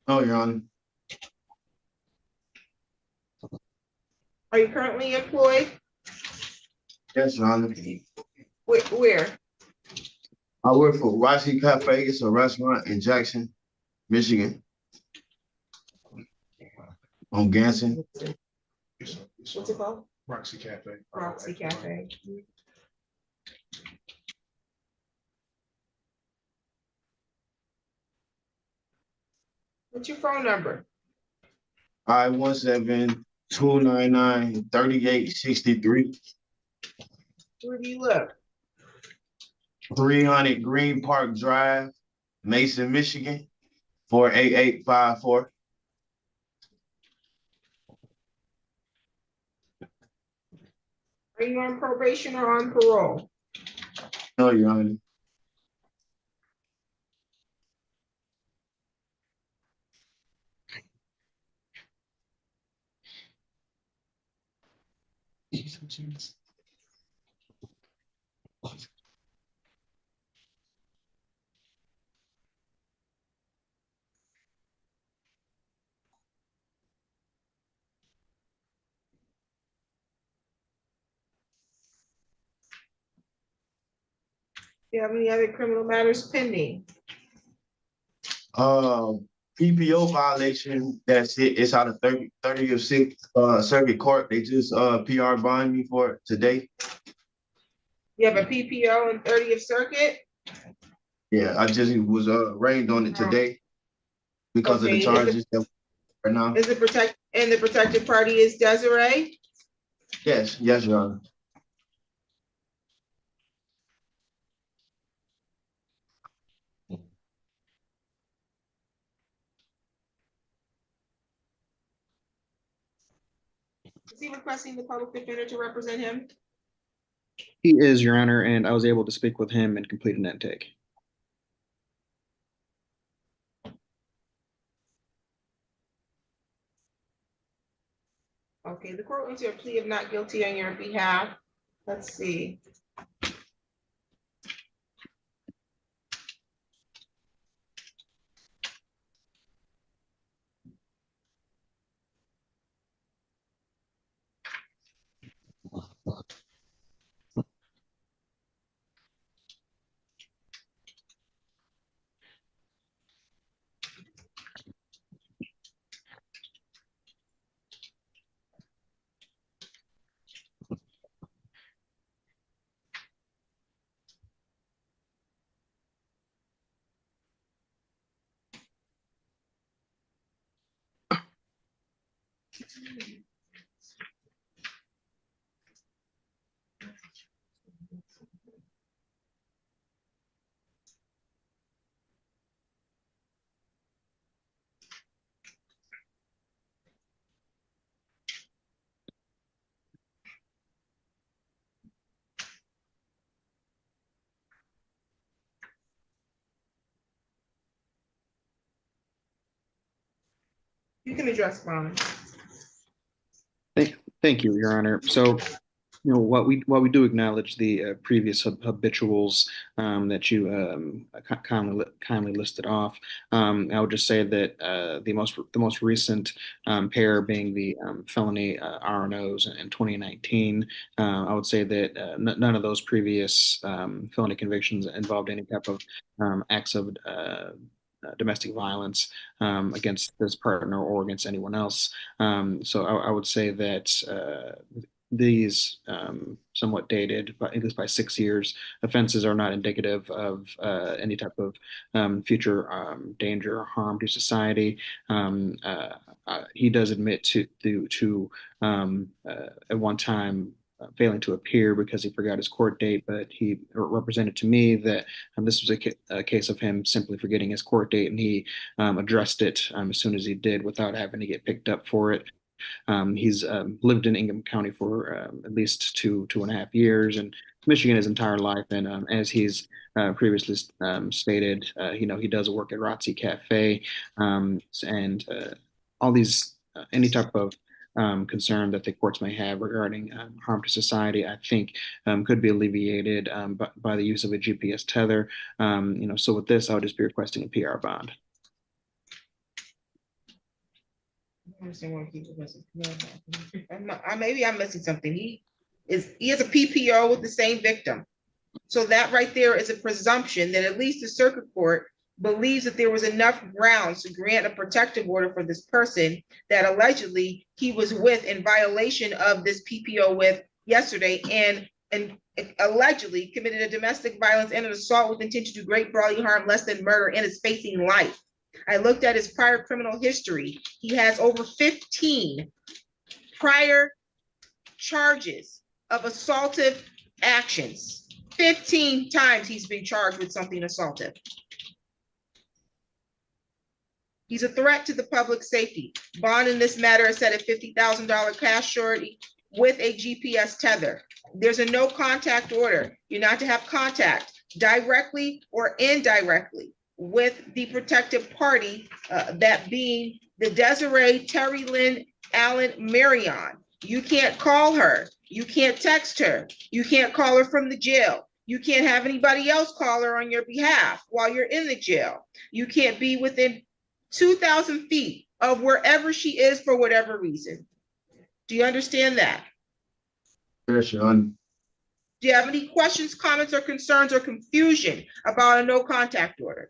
No, Your Honor. Are you currently employed? Yes, Your Honor. Where? I work for Roxy Cafe. It's a restaurant in Jackson, Michigan. On Ganson. What's it called? Roxy Cafe. Roxy Cafe. What's your phone number? 517-299-3863. Where do you live? 300 Green Park Drive, Mason, Michigan, 48854. Are you on probation or on parole? No, Your Honor. Do you have any other criminal matters pending? PPO violation, that's it. It's out of 30th Circuit Court. They just PR bond me for it today. You have a PPO in 30th Circuit? Yeah, I just was arraigned on it today because of the Okay, charges that right now. Is it the protected party is Desiree? Yes, yes, Your Honor. Is he requesting the public defender to represent him? He is, Your Honor, and I was able to speak with him and complete an intake. Okay, the court will enter a plea of not guilty on your behalf. Let's see. You can address bond. Thank you, Your Honor. So, what we do acknowledge the previous habituals that you kindly listed off. I would just say that the most recent pair being the felony RNOs in 2019. I would say that none of those previous felony convictions involved any type of acts of domestic violence against this partner or against anyone else. So I would say that these somewhat dated, but at least by 6 years, offenses are not indicative of any type of future danger or harm to society. He does admit to at one time failing to appear because he forgot his court date, but he represented to me that this was a case of him simply forgetting his court date, and he addressed it as soon as he did without having to get picked up for it. He's lived in Ingham County for at least 2.5 years, and Michigan his entire life. And as he's previously stated, he does work at Rotzi Cafe, and all these any type of concern that the courts may have regarding harm to society, I think could be alleviated by the use of a GPS tether. So with this, I'll just be requesting a PR bond. Maybe I'm missing something. He has a PPO with the same victim. So that right there is a presumption that at least the circuit court believes that there was enough grounds to grant a protective order for this person that allegedly he was with in violation of this PPO with yesterday and allegedly committed a domestic violence and an assault with intent to do great bodily harm less than murder and is facing life. I looked at his prior criminal history. He has over 15 prior charges of assaultive actions. 15 times he's been charged with something assaultive. He's a threat to the public safety. Bond in this matter is set at $50,000 cash surety with a GPS tether. There's a no contact order. You're not to have contact directly or indirectly with the protected party, that being the Desiree Terry Lynn Allen Marion. You can't call her. You can't text her. You can't call her from the jail. You can't have anybody else call her on your behalf while you're in the jail. You can't be within 2,000 feet of wherever she is for whatever reason. Do you understand that? Yes, Your Honor. Do you have any questions, comments, or concerns or confusion about a no contact order?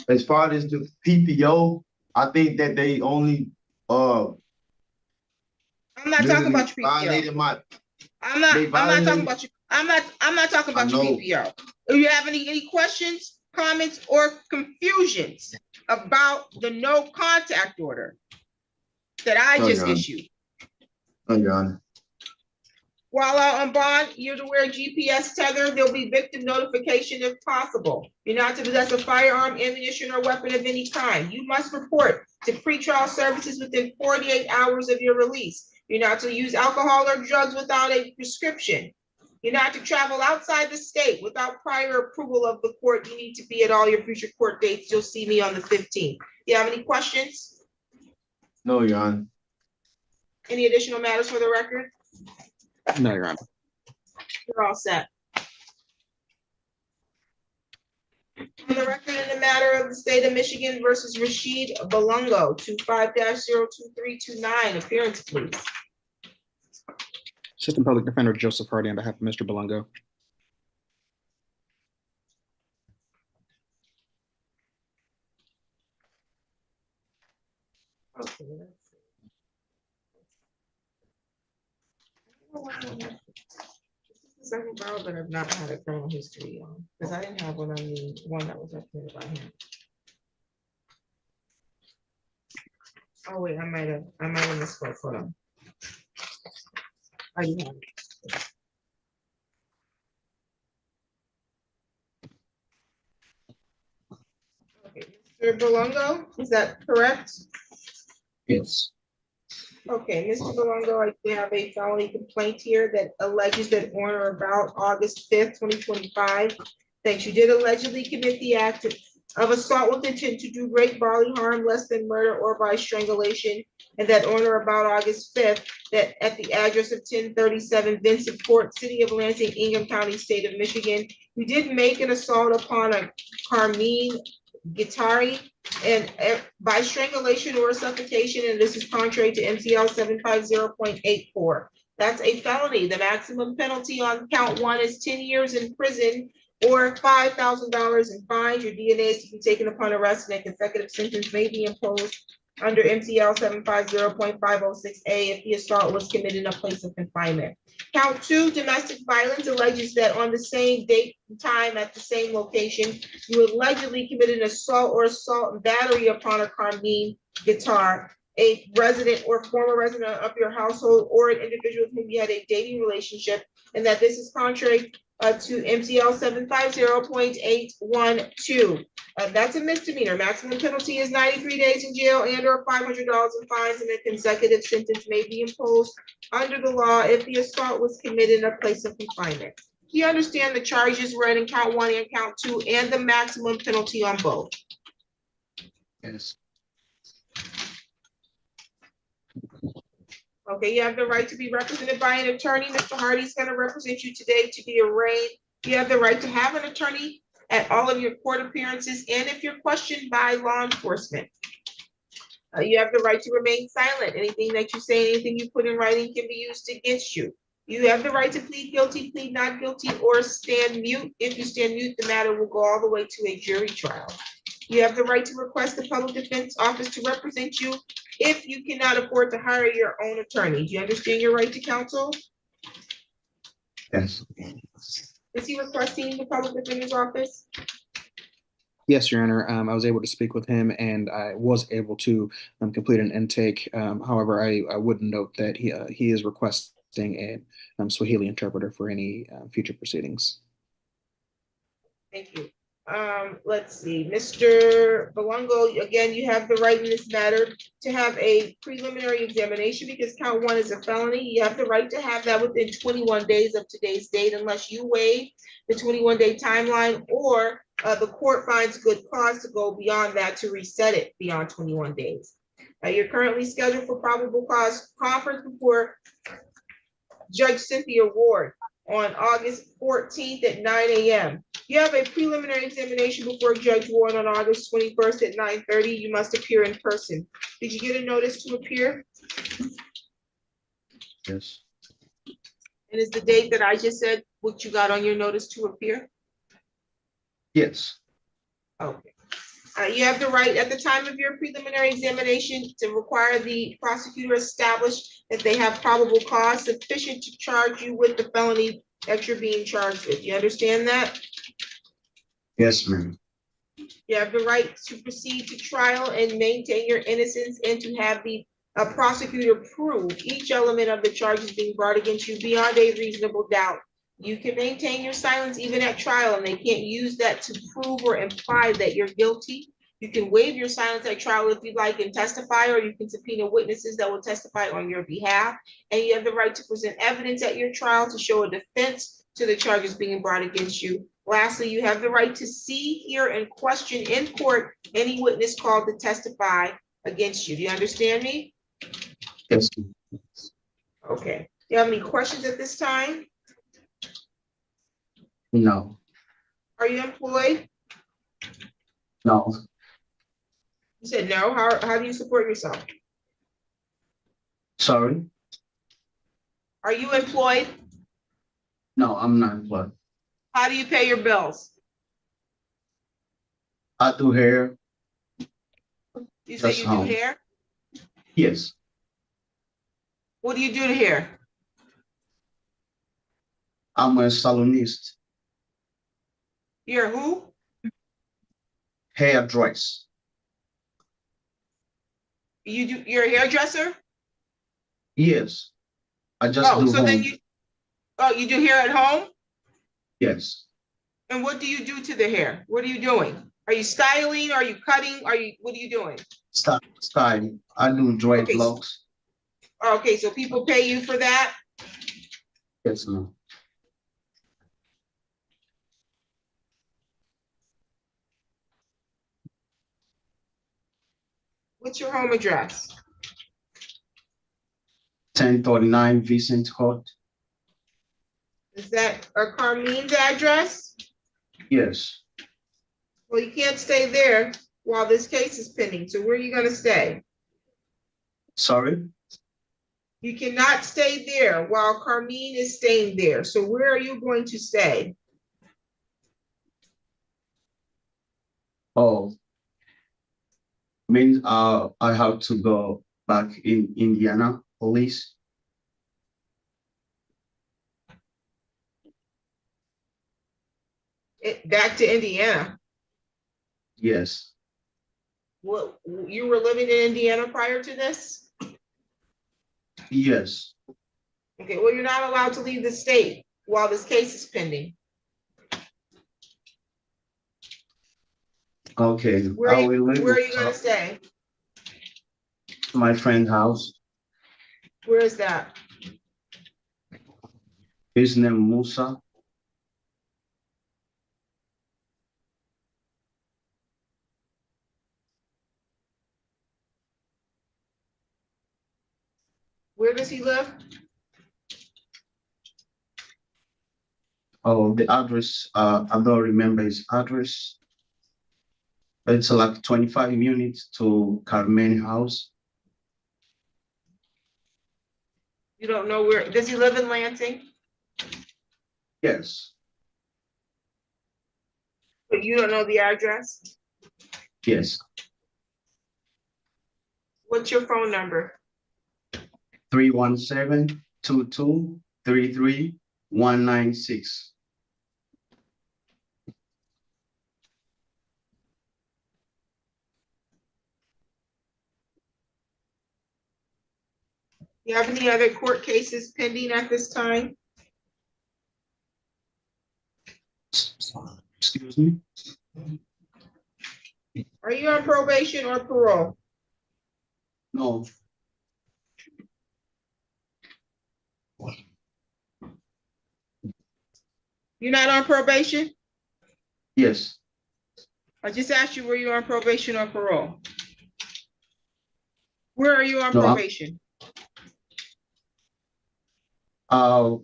As far as the PPO, I think that they only I'm not talking about your violated PPO. I'm not talking about you. I'm not talking about your PPO. Do you have any questions, comments, or confusions about the no contact order that I just issued? No, Your Honor. While out on bond, you're to wear a GPS tether. There'll be victim notification if possible. You're not to possess a firearm, ammunition, or weapon of any kind. You must report to pretrial services within 48 hours of your release. You're not to use alcohol or drugs without a prescription. You're not to travel outside the state without prior approval of the court. You need to be at all your future court dates. You'll see me on the 15th. Do you have any questions? No, Your Honor. Any additional matters for the record? No, Your Honor. You're all set. For the record, in the matter of the state of Michigan versus Rashid Balungo, 25-02329, appearance, please. Assistant Public Defender Joseph Hardy on behalf of Mr. Balungo. Okay, this is the second file that I've not had a criminal history on, because I didn't have one on the one that was uploaded by him. Oh wait, I might have misspoke. Hold on. I do have it. Okay, Mr. Balungo, is that correct? Yes. Okay, Mr. Balungo, I have a felony complaint here that alleges that on or about August 5th, 2025, that you did allegedly commit the act of assault with intent to do great bodily harm less than murder or by strangulation, and that on or about August 5th, that at the address of 1037 Vincent Court, City of Lansing, Ingham County, State of Michigan, you did make an assault upon a Carmine Guittari and by strangulation or suffocation, and this is contrary to MCL 750.84. That's a felony. The maximum penalty on count 1 is 10 years in prison or $5,000 in fines. Your DNA is to be taken upon arrest, and a consecutive sentence may be imposed under MCL 750.506A if the assault was committed in a place of confinement. Count 2, domestic violence, alleges that on the same date and time at the same location, you allegedly committed an assault or assault and battery upon a Carmine Guitar, a resident or former resident of your household or an individual with whom you had a dating relationship, and that this is contrary to MCL 750.812. That's a misdemeanor. Maximum penalty is 93 days in jail and or $500 in fines, and a consecutive sentence may be imposed under the law if the assault was committed in a place of confinement. Do you understand the charges read in count 1 and count 2 and the maximum penalty on both? Yes. Okay, you have the right to be represented by an attorney. Mr. Hardy's going to represent you today to be arraigned. You have the right to have an attorney at all of your court appearances and if you're questioned by law enforcement. You have the right to remain silent. Anything that you say, anything you put in writing can be used against you. You have the right to plead guilty, plead not guilty, or stand mute. If you stand mute, the matter will go all the way to a jury trial. You have the right to request the public defense office to represent you if you cannot afford to hire your own attorney. Do you understand your right to counsel? Yes. Is he requesting the public defender's office? Yes, Your Honor. I was able to speak with him, and I was able to complete an intake. However, I would note that he is requesting a Swahili interpreter for any future proceedings. Thank you. Let's see, Mr. Belongo, again, you have the right in this matter to have a preliminary examination because count 1 is a felony. You have the right to have that within 21 days of today's date unless you waive the 21-day timeline or the court finds good cause to go beyond that to reset it beyond 21 days. You're currently scheduled for probable cause conference before Judge Cynthia Ward on August 14th at 9 a.m. You have a preliminary examination before Judge Ward on August 21st at 9:30. You must appear in person. Did you get a notice to appear? Yes. And is the date that I just said what you got on your notice to appear? Yes. Okay. You have the right at the time of your preliminary examination to require the prosecutor establish that they have probable cause sufficient to charge you with the felony that you're being charged with. You understand that? Yes, ma'am. You have the right to proceed to trial and maintain your innocence and to have the prosecutor prove each element of the charges being brought against you beyond a reasonable doubt. You can maintain your silence even at trial, and they can't use that to prove or imply that you're guilty. You can waive your silence at trial if you'd like and testify, or you can subpoena witnesses that will testify on your behalf. And you have the right to present evidence at your trial to show a defense to the charges being brought against you. Lastly, you have the right to see, hear, and question in court any witness called to testify against you. Do you understand me? Yes. Okay. Do you have any questions at this time? No. Are you employed? No. You said no. How do you support yourself? Sorry. Are you employed? No, I'm not employed. How do you pay your bills? I do hair. You say That's you do home. hair? Yes. What do you do to hair? I'm a salonist. You're who? Hairdresser. You're a hairdresser? Yes. I just Oh, do so home. then you do hair at home? Yes. And what do you do to the hair? What are you doing? Are you styling? Are you cutting? What are you doing? Style. I do dreadlocks. Okay, so people pay you for that? Yes, ma'am. What's your home address? 1039 Vincent Court. Is that Carmene's address? Yes. Well, you can't stay there while this case is pending. So where are you gonna stay? Sorry. You cannot stay there while Carmene is staying there. So where are you going to stay? Oh. Means I have to go back in Indiana police. Back to Indiana. Yes. What, you were living in Indiana prior to this? Yes. Okay, well, you're not allowed to leave the state while this case is pending. Okay. Where I are you, will live where are with, you gonna stay? my friend's house. Where is that? His name Musa. Where does he live? Oh, the address, I don't remember his address. It's like 25 minutes to Carmen house. You don't know where, does he live in Lansing? Yes, But you don't know the address? yes. What's your phone number? 317-2233-196. You have any other court cases pending at this time? Excuse me? Are you on probation or parole? No, You're not on probation? yes. I just asked you, were you on probation or parole? Where are you on No, probation? I'm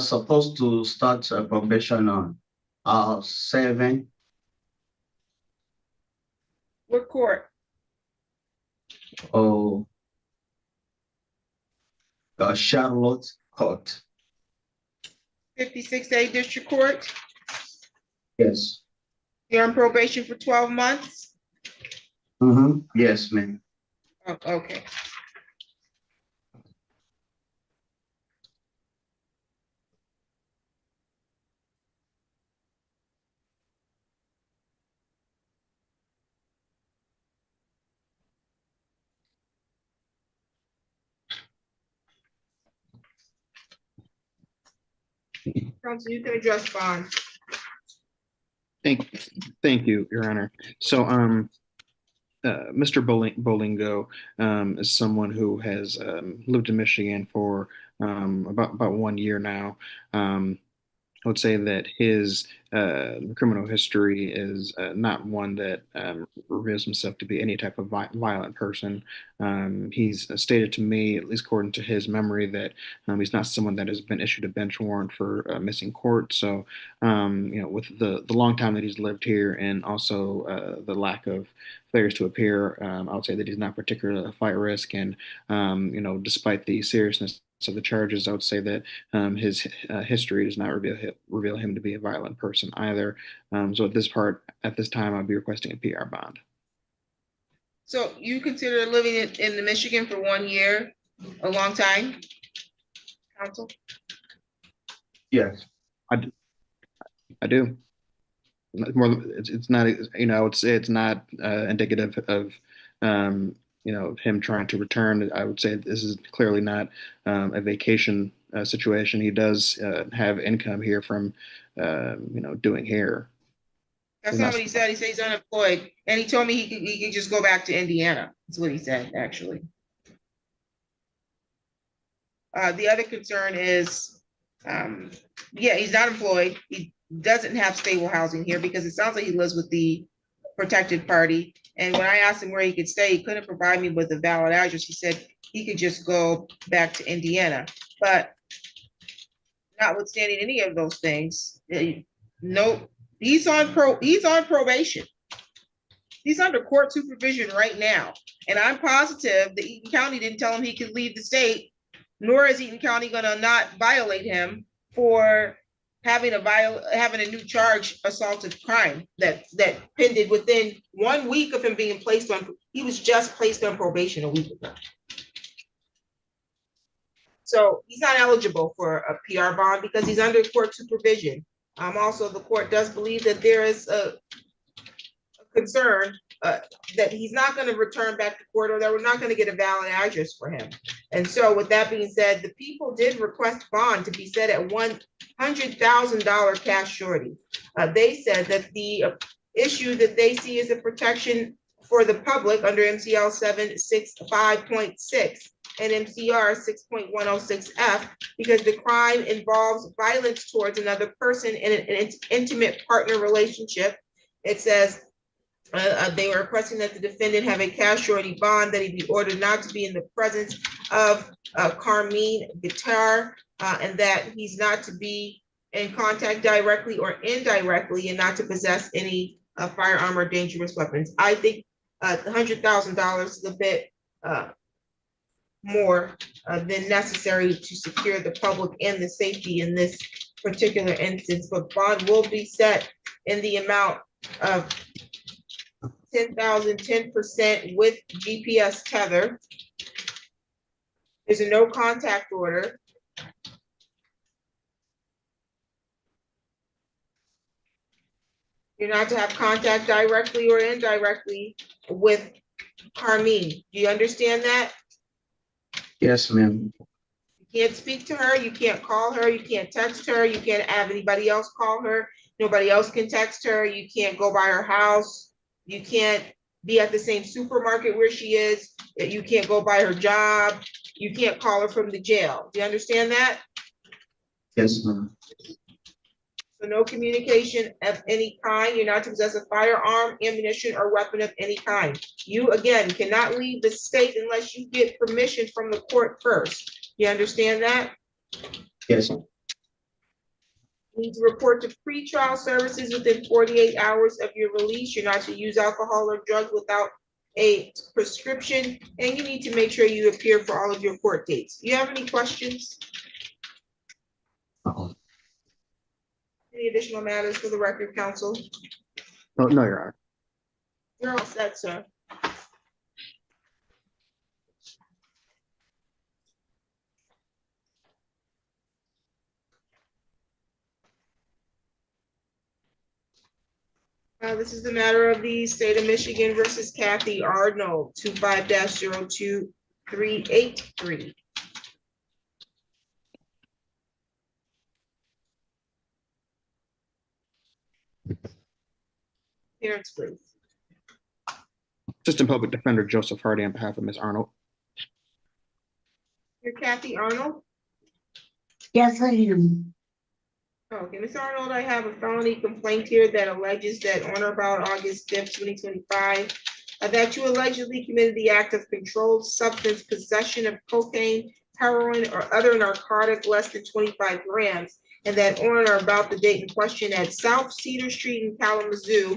supposed to start a probation on 7. What court? Oh, Charlotte Court. 56A District Court? Yes. You're on probation for 12 months? Mm-hmm. Yes, ma'am. Oh, okay. Counsel, you can address bond. Thank you, Your Honor. So, Mr. Bolingo is someone who has lived in Michigan for about 1 year now. I would say that his criminal history is not one that reveals himself to be any type of violent person. He's stated to me, at least according to his memory, that he's not someone that has been issued a bench warrant for missing court. So, with the long time that he's lived here and also the lack of failures to appear, I would say that he's not particularly a flight risk. And, despite the seriousness of the charges, I would say that his history does not reveal him to be a violent person either. So at this time, I'll be requesting a PR bond. So you consider living in the Michigan for 1 year a long time, counsel? Yes. I do. It's not, I would say it's not indicative of, him trying to return. I would say this is clearly not a vacation situation. He does have income here from, doing hair. That's not what he said. He said he's unemployed, and he told me he could just go back to Indiana. That's what he said, actually. The other concern is, yeah, he's not employed. He doesn't have stable housing here because it sounds like he lives with the protected party. And when I asked him where he could stay, he couldn't provide me with a valid address. He said he could just go back to Indiana. But notwithstanding any of those things, no, he's on probation. He's under court supervision right now. And I'm positive that Eaton County didn't tell him he could leave the state, nor is Eaton County gonna not violate him for having a new charge, assaultive crime that pended within 1 week of him being placed on. He was just placed on probation a week ago. So he's not eligible for a PR bond because he's under court supervision. Also, the court does believe that there is a concern that he's not gonna return back to court, or that we're not gonna get a valid address for him. And so with that being said, the people did request bond to be set at $100,000 cash surety. They said that the issue that they see as a protection for the public under MCL 765.6 and MCR 6.106F, because the crime involves violence towards another person in an intimate partner relationship. It says they were requesting that the defendant have a cash surety bond, that he be ordered not to be in the presence of Carmine Guitar, and that he's not to be in contact directly or indirectly, and not to possess any firearm or dangerous weapons. I think $100,000 is a bit more than necessary to secure the public and the safety in this particular instance, but bond will be set in the amount of 10,000, 10% with GPS tether. There's a no contact order. You're not to have contact directly or indirectly with Carmine. Do you understand that? Yes, ma'am. You can't speak to her, you can't call her, you can't text her, you can't have anybody else call her, nobody else can text her, you can't go by her house, you can't be at the same supermarket where she is, you can't go by her job, you can't call her from the jail. Do you understand that? Yes, ma'am. So no communication of any kind. You're not to possess a firearm, ammunition, or weapon of any kind. You, again, cannot leave the state unless you get permission from the court first. You understand that? Yes. You need to report to pretrial services within 48 hours of your release. You're not to use alcohol or drugs without a prescription, and you need to make sure you appear for all of your court dates. Do you have any questions? Any additional matters for the record, counsel? No, Your Honor. You're all set, sir. This is the matter of the state of Michigan versus Kathy Arnold, 25-02383. Parents, please. Assistant Public Defender Joseph Hardy on behalf of Ms. Arnold. You're Kathy Arnold? Yes, I am. Okay, Ms. Arnold, I have a felony complaint here that alleges that on or about August 5th, 2025, that you allegedly committed the act of controlled substance possession of cocaine, heroin, or other narcotic less than 25 grams, and that on or about the date in question at South Cedar Street in Kalamazoo,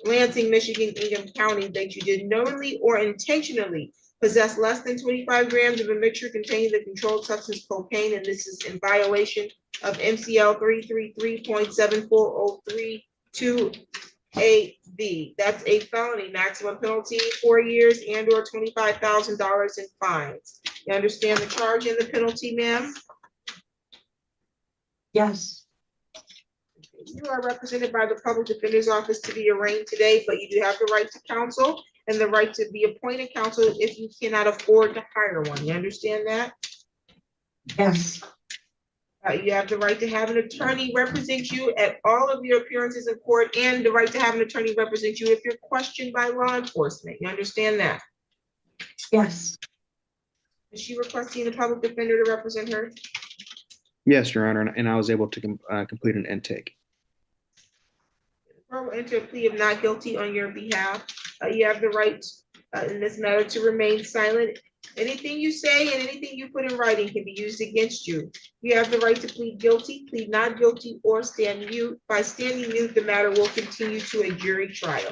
Lansing, Michigan, Ingham County, that you did knowingly or intentionally possess less than 25 grams of a mixture containing the controlled substance cocaine, and this is in violation of MCL 333.74032A(b). That's a felony, maximum penalty 4 years and/or $25,000 in fines. You understand the charge and the penalty, ma'am? Yes. You are represented by the Public Defender's Office to be arraigned today, but you do have the right to counsel and the right to be appointed counsel if you cannot afford to hire one. You understand that? Yes. You have the right to have an attorney represent you at all of your appearances in court, and the right to have an attorney represent you if you're questioned by law enforcement. You understand that? Yes. Is she requesting the public defender to represent her? Yes, Your Honor, and I was able to complete an intake. Or will enter a plea of not guilty on your behalf. You have the right in this matter to remain silent. Anything you say and anything you put in writing can be used against you. You have the right to plead guilty, plead not guilty, or stand mute. By standing mute, the matter will continue to a jury trial.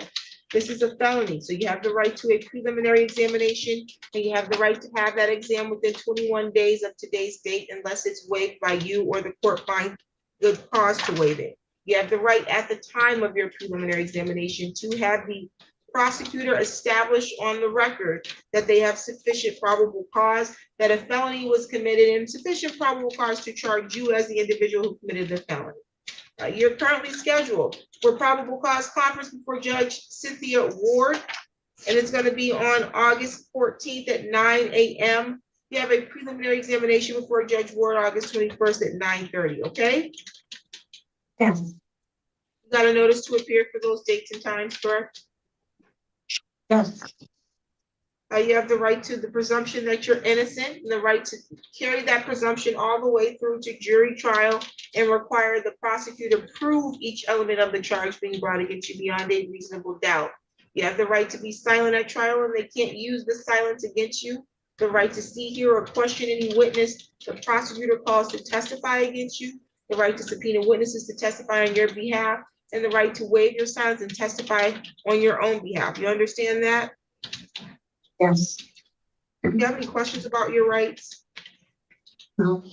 This is a felony, so you have the right to a preliminary examination, and you have the right to have that exam within 21 days of today's date unless it's waived by you or the court finds good cause to waive it. You have the right at the time of your preliminary examination to have the prosecutor establish on the record that they have sufficient probable cause that a felony was committed and sufficient probable cause to charge you as the individual who committed the felony. You're currently scheduled for probable cause conference before Judge Cynthia Ward and it's gonna be on August 14th at 9 a.m. You have a preliminary examination before Judge Ward, August 21st at 9:30, okay? Yes, You got a notice to appear for those dates and times, correct? yes, You have the right to the presumption that you're innocent, and the right to carry that presumption all the way through to jury trial and require the prosecutor prove each element of the charge being brought against you beyond a reasonable doubt. You have the right to be silent at trial, and they can't use the silence against you. The right to see, hear, or question any witness the prosecutor calls to testify against you. The right to subpoena witnesses to testify on your behalf, and the right to waive your silence and testify on your own behalf. You understand that? yes. Do you have any questions about your rights? No,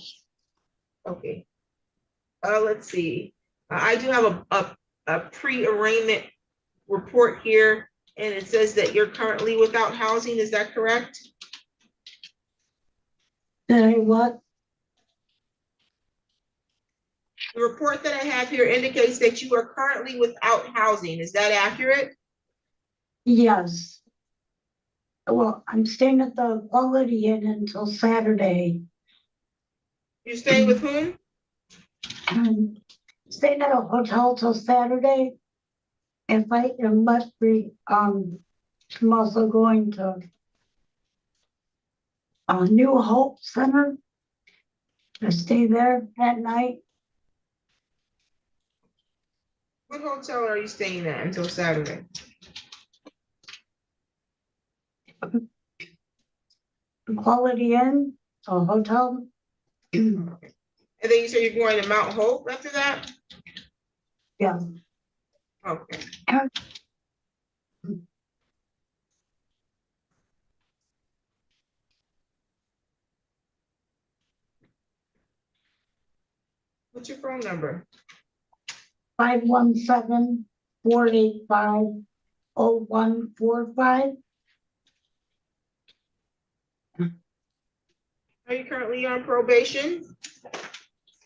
Okay. Let's see. I do have a pre-arraignment report here, and it says that you're currently without housing. Is that correct? did I what? The report that I have here indicates that you are currently without housing. Is that accurate? Yes. Well, I'm staying at the Quality Inn until Saturday. You're staying with whom? I'm staying at a hotel till Saturday. If I am must be, I'm also going to a New Hope Center to stay there at night. What hotel are you staying at until Saturday? Quality Inn, a hotel. And then you said you're going to Mount Hope after that? Yeah. Okay. What's your phone number? 517-485-0145. Are you currently on probation?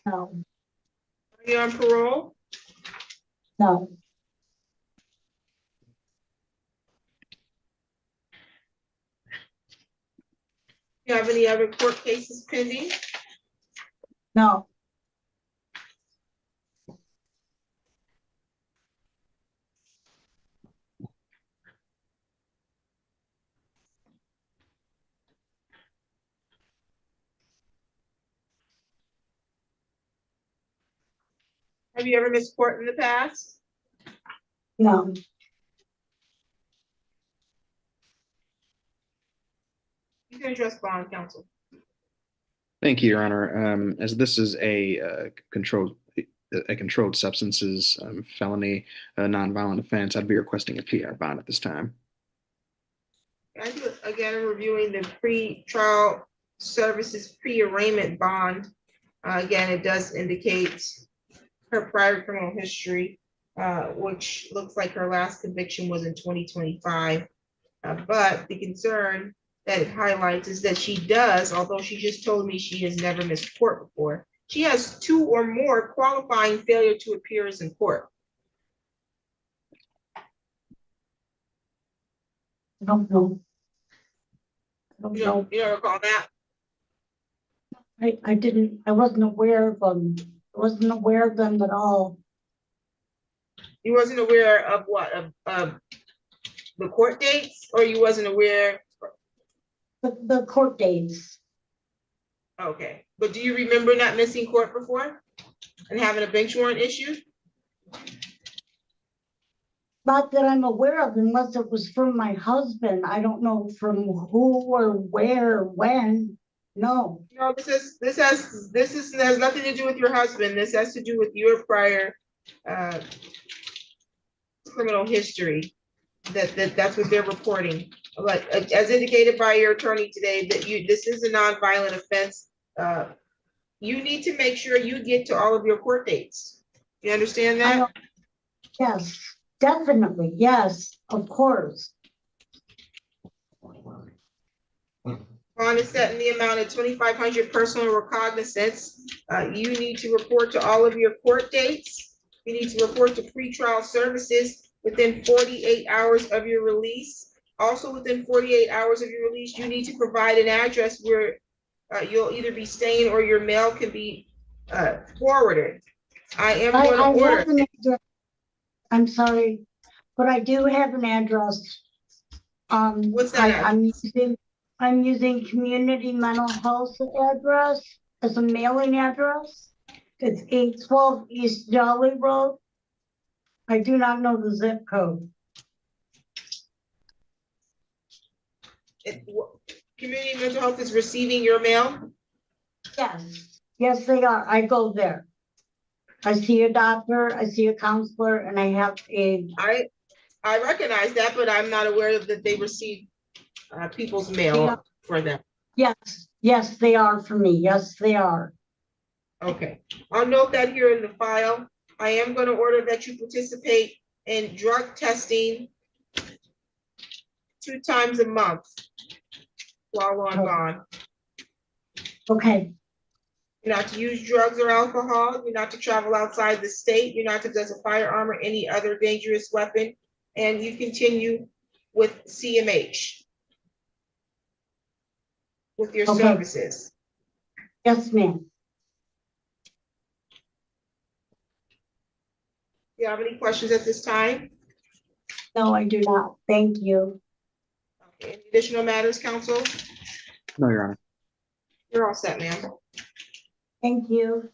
No, Are you on parole? no, Do you have any other court cases pending? no. Have you ever missed court in the past? No, You can address bond counsel. Thank you, Your Honor. As this is a controlled substances felony, nonviolent offense, I'd be requesting a PR bond at this time. I do, again, I'm reviewing the pre-trial services pre-arraignment bond. Again, it does indicate her prior criminal history, which looks like her last conviction was in 2025. But the concern that it highlights is that she does, although she just told me she has never missed court before, she has 2 or more qualifying failure to appearance in court. I don't know. I don't know. You don't recall that? I wasn't aware of them. I wasn't aware of them at all. You wasn't aware of what, of the court dates, or you wasn't aware? The court dates. Okay, but do you remember not missing court before and having a bench warrant issued? Not that I'm aware of, unless it was from my husband. I don't know from who or where, when. No. No, this has nothing to do with your husband. This has to do with your prior criminal history. That's what they're reporting. But as indicated by your attorney today, that this is a nonviolent offense. You need to make sure you get to all of your court dates. You understand that? Yes, definitely. Yes, of course. Bond is set in the amount of 2,500 personal recognizance. You need to report to all of your court dates. You need to report to pretrial services within 48 hours of your release. Also, within 48 hours of your release, you need to provide an address where you'll either be staying or your mail can be forwarded. I am I going to have order. an address. I'm sorry, but I do have an address. What's that I'm using community mental health address as a mailing address. It's 812 East Jolly Road. I do not know the zip code. Community mental health is receiving your mail? Yes, yes, they are. I go there. I see a doctor, I see a counselor, and I have a. I recognize that, but I'm not aware that they receive people's mail for them. Yes, yes, they are for me. Yes, they are. Okay, I'll note that here in the file. I am going to order that you participate in drug testing 2 times a month while on bond. Okay. You're not to use drugs or alcohol. You're not to travel outside the state. You're not to possess a firearm or any other dangerous weapon. And you continue with CMH with your services. Yes, ma'am. Do you have any questions at this time? No, I do not. Thank you. Okay. Any additional matters, counsel? No, Your Honor. You're all set, ma'am. Thank you.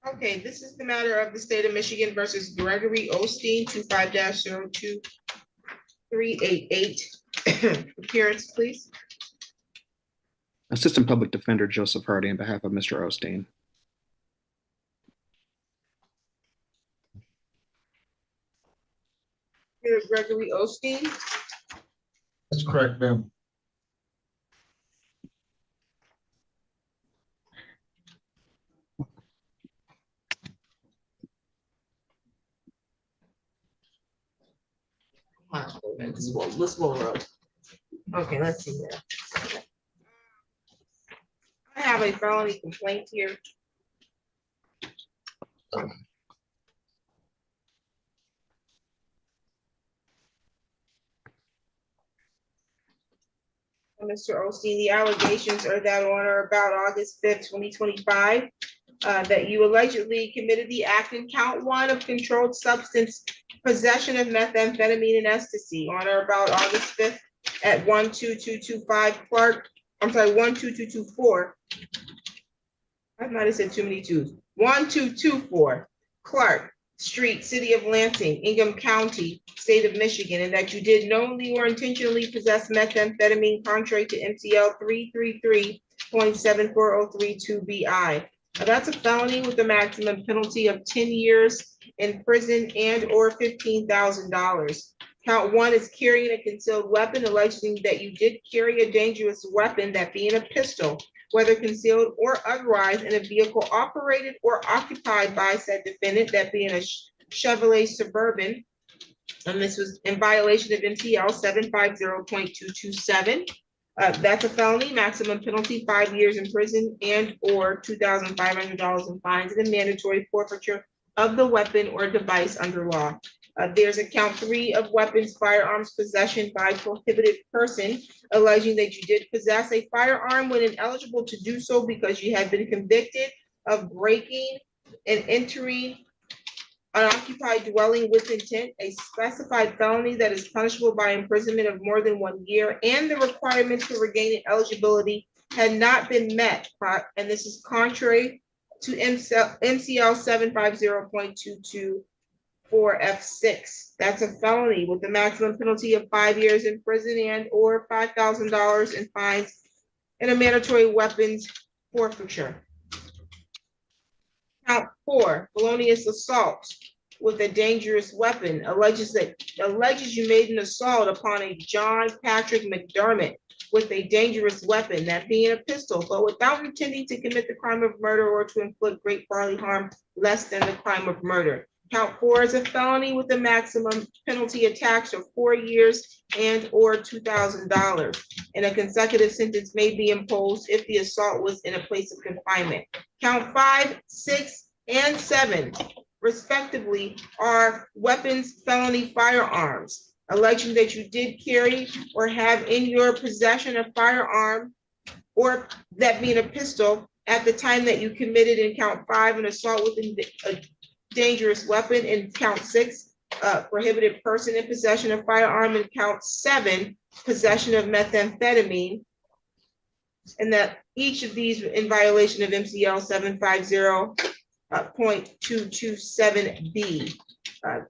Okay, this is the matter of the state of Michigan versus Gregory Osteen, 25-02388. Appearance, please. Assistant Public Defender Joseph Hardy on behalf of Mr. Osteen. Here, Gregory Osteen. That's correct, ma'am. This will road. Okay, let's see here. I have a felony complaint here. Mr. Osteen, the allegations are that on or about August 5th, 2025, that you allegedly committed the act in count 1 of controlled substance possession of methamphetamine and ecstasy on or about August 5th at 12225 Clark. I'm sorry, 12224. I might have said too many twos. 1224 Clark Street, City of Lansing, Ingham County, State of Michigan, and that you did knowingly or intentionally possess methamphetamine contrary to MCL 333.74032BI. Now, that's a felony with a maximum penalty of 10 years in prison and or $15,000. Count 1 is carrying a concealed weapon, alleging that you did carry a dangerous weapon, that being a pistol, whether concealed or otherwise, in a vehicle operated or occupied by said defendant, that being a Chevrolet Suburban. And this was in violation of MTL 750.227. That's a felony, maximum penalty 5 years in prison and or $2,500 in fines and a mandatory forfeiture of the weapon or device under law. There's a count 3 of weapons, firearms possession by prohibited person, alleging that you did possess a firearm when ineligible to do so because you had been convicted of breaking and entering an occupied dwelling with intent, a specified felony that is punishable by imprisonment of more than 1 year, and the requirements for regaining eligibility had not been met. And this is contrary to MCL 750.224 F6. That's a felony with a maximum penalty of 5 years in prison and or $5,000 in fines and a mandatory weapons forfeiture. Count 4, felonious assault with a dangerous weapon, alleges you made an assault upon a John Patrick McDermott with a dangerous weapon, that being a pistol, but without intending to commit the crime of murder or to inflict great bodily harm less than the crime of murder. Count 4 is a felony with a maximum penalty attached of 4 years and or $2,000, and a consecutive sentence may be imposed if the assault was in a place of confinement. Count 5, 6, and 7, respectively, are weapons felony firearms, alleging that you did carry or have in your possession a firearm, or that being a pistol, at the time that you committed in count 5 an assault with a dangerous weapon, in count 6, prohibited person in possession of firearm, in count 7, possession of methamphetamine, and that each of these in violation of MCL 750.227B.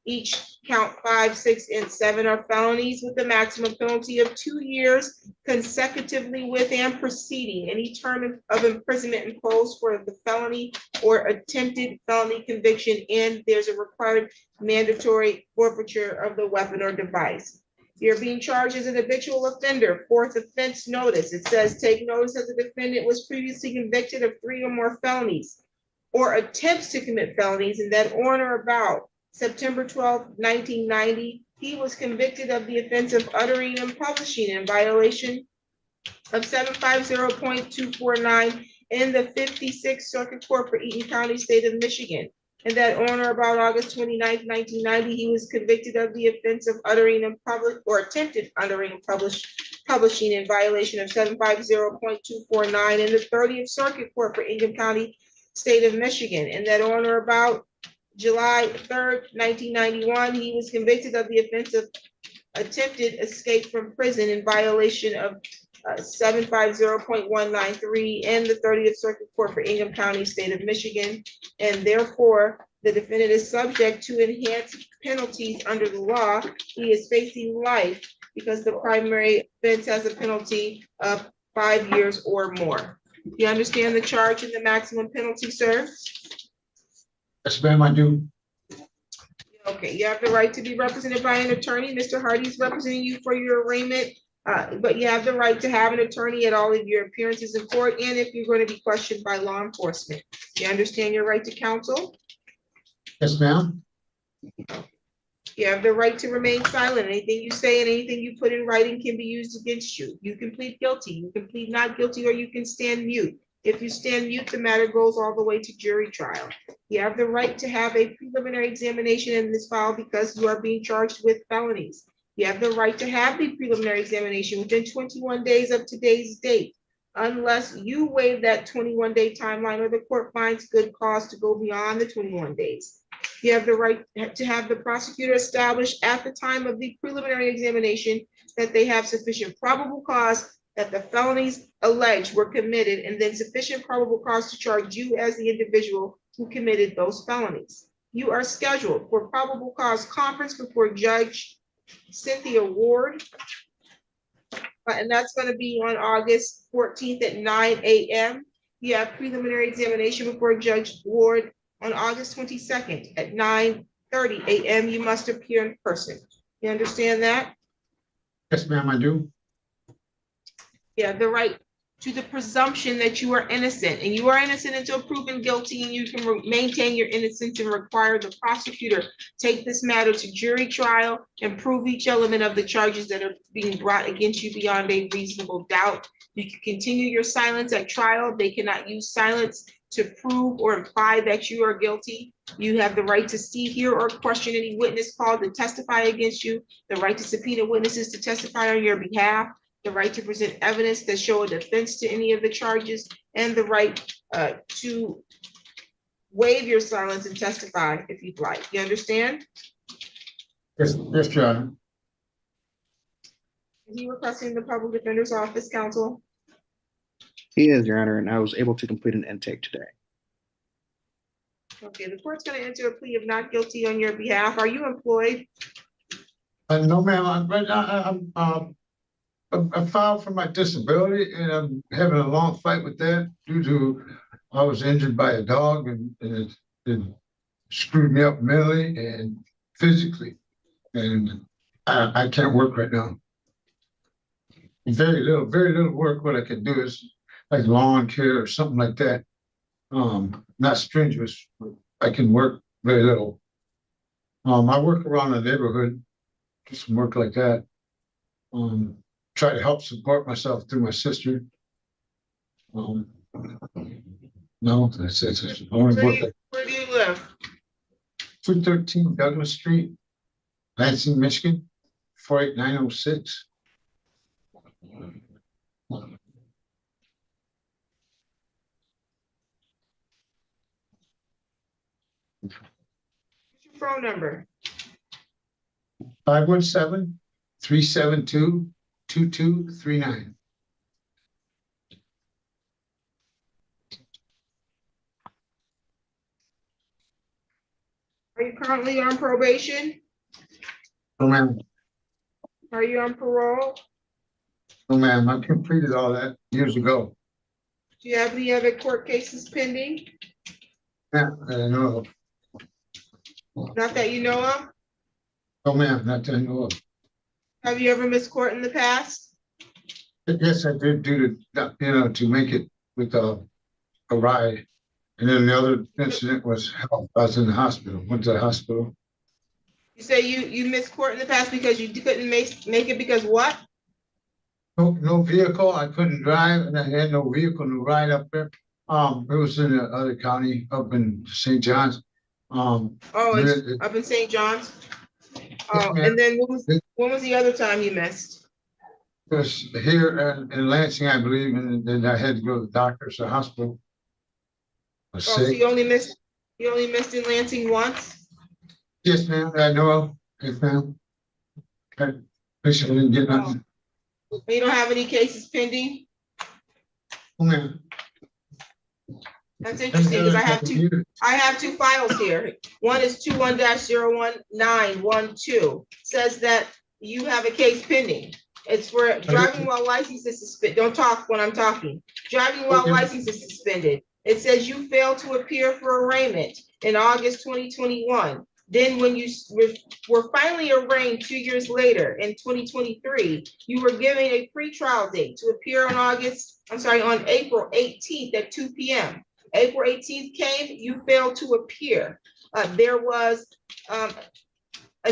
Each count 5, 6, and 7 are felonies with a maximum penalty of 2 years consecutively with and preceding any term of imprisonment imposed for the felony or attempted felony conviction, and there's a required mandatory forfeiture of the weapon or device. You're being charged as an habitual offender. Fourth offense notice. It says, take notice that the defendant was previously convicted of 3 or more felonies or attempts to commit felonies, and that on or about September 12, 1990, he was convicted of the offense of uttering and publishing in violation of 750.249 in the 56th Circuit Court for Eaton County, State of Michigan. And that on or about August 29, 1990, he was convicted of the offense of uttering and public or attempted uttering and publishing in violation of 750.249 in the 30th Circuit Court for Ingham County, State of Michigan. And that on or about July 3rd, 1991, he was convicted of the offense of attempted escape from prison in violation of 750.193 in the 30th Circuit Court for Ingham County, State of Michigan. And therefore, the defendant is subject to enhanced penalties under the law. He is facing life because the primary offense has a penalty of 5 years or more. You understand the charge and the maximum penalty, sir? Yes, ma'am, I do. Okay, you have the right to be represented by an attorney. Mr. Hardy is representing you for your arraignment, but you have the right to have an attorney at all of your appearances in court and if you're going to be questioned by law enforcement. You understand your right to counsel? Yes, ma'am. You have the right to remain silent. Anything you say and anything you put in writing can be used against you. You can plead guilty, you can plead not guilty, or you can stand mute. If you stand mute, the matter goes all the way to jury trial. You have the right to have a preliminary examination in this file because you are being charged with felonies. You have the right to have the preliminary examination within 21 days of today's date, unless you waive that 21-day timeline or the court finds good cause to go beyond the 21 days. You have the right to have the prosecutor establish at the time of the preliminary examination that they have sufficient probable cause that the felonies alleged were committed, and then sufficient probable cause to charge you as the individual who committed those felonies. You are scheduled for probable cause conference before Judge Cynthia Ward, and that's going to be on August 14th at 9 a.m. You have preliminary examination before Judge Ward on August 22nd at 9:30 a.m. You must appear in person. You understand that? Yes, ma'am, I do. You have the right to the presumption that you are innocent, and you are innocent until proven guilty, and you can maintain your innocence and require the prosecutor take this matter to jury trial and prove each element of the charges that are being brought against you beyond a reasonable doubt. You can continue your silence at trial. They cannot use silence to prove or imply that you are guilty. You have the right to see, hear, or question any witness called to testify against you, the right to subpoena witnesses to testify on your behalf, the right to present evidence that show a defense to any of the charges, and the right to waive your silence and testify if you'd like. You understand? Yes, yes, Your Honor. Is he requesting the public defender's office, counsel? He is, Your Honor, and I was able to complete an intake today. Okay, the court's going to enter a plea of not guilty on your behalf. Are you employed? No, ma'am, I filed for my disability and I'm having a long fight with that due to I was injured by a dog and it screwed me up mentally and physically. And I can't work right now. Very little work. What I can do is like lawn care or something like that. Not strenuous, but I can work very little. I work around the neighborhood, do some work like that. Try to help support myself through my sister. No, that's it. It's only book Where do you live? 213 Douglas Street, Lansing, Michigan, 48906. What's your phone number? 517-372-2239. Are you currently on probation? No, ma'am. Are you on parole? No, ma'am. I completed all that years ago. Do you have any other court cases pending? Yeah, I know. Not that you know of? No, ma'am, not that I know of. Have you ever missed court in the past? Yes, I did do the, to make it with a ride. And then the other incident was health. I was in the hospital, went to the hospital. You say you missed court in the past because you couldn't make it because what? No vehicle, I couldn't drive, and I had no vehicle to ride up there. It was in the other county up in St. John's. It's up in St. John's. Oh, ma'am. and then when was the other time you missed? It was here in Lansing, I believe, and then I had to go to the doctor's hospital. I was So sick. you only missed in Lansing once? Yes, ma'am, I know of. Yes, ma'am. Okay. Wish I didn't get nothing. You don't have any cases pending? Oh, ma'am. That's interesting because I have two files here. One is 21-01912. Says that you have a case pending. It's for driving while license is suspended. Don't talk when I'm talking. Driving while license is suspended. It says you failed to appear for arraignment in August 2021. Then when you were finally arraigned 2 years later in 2023, you were given a pretrial date to appear on April 18th at 2 p.m. April 18th came, you failed to appear. There was a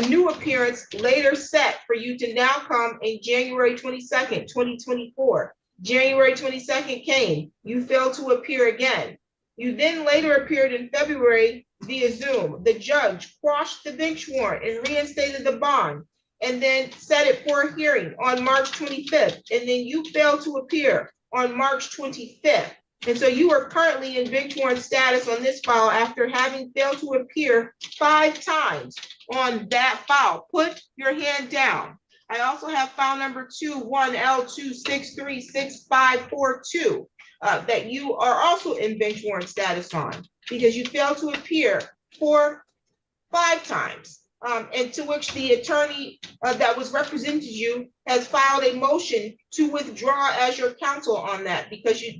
new appearance later set for you to now come in January 22nd, 2024. January 22nd came, you failed to appear again. You then later appeared in February via Zoom. The judge quashed the bench warrant and reinstated the bond, and then set it for a hearing on March 25th. And then you failed to appear on March 25th. And so you are currently in bench warrant status on this file after having failed to appear 5 times on that file. Put your hand down. I also have file number 21L2636542 that you are also in bench warrant status on because you failed to appear 5 times. And to which the attorney that was representing you has filed a motion to withdraw as your counsel on that because you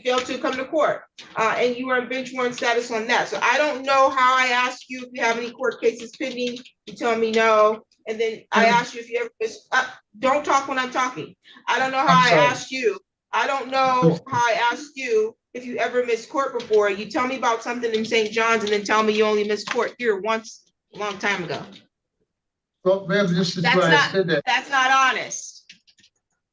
failed to come to court and you are in bench warrant status on that. So I don't know how I asked you if you have any court cases pending. You tell me no. And then I asked you if you ever don't talk when I'm talking. I don't know how I asked you. I don't know how I asked you if you ever missed court before. You tell me about something in St. John's and then tell me you only missed court here once. A long time ago. Well, ma'am, this is why I said that. That's not honest.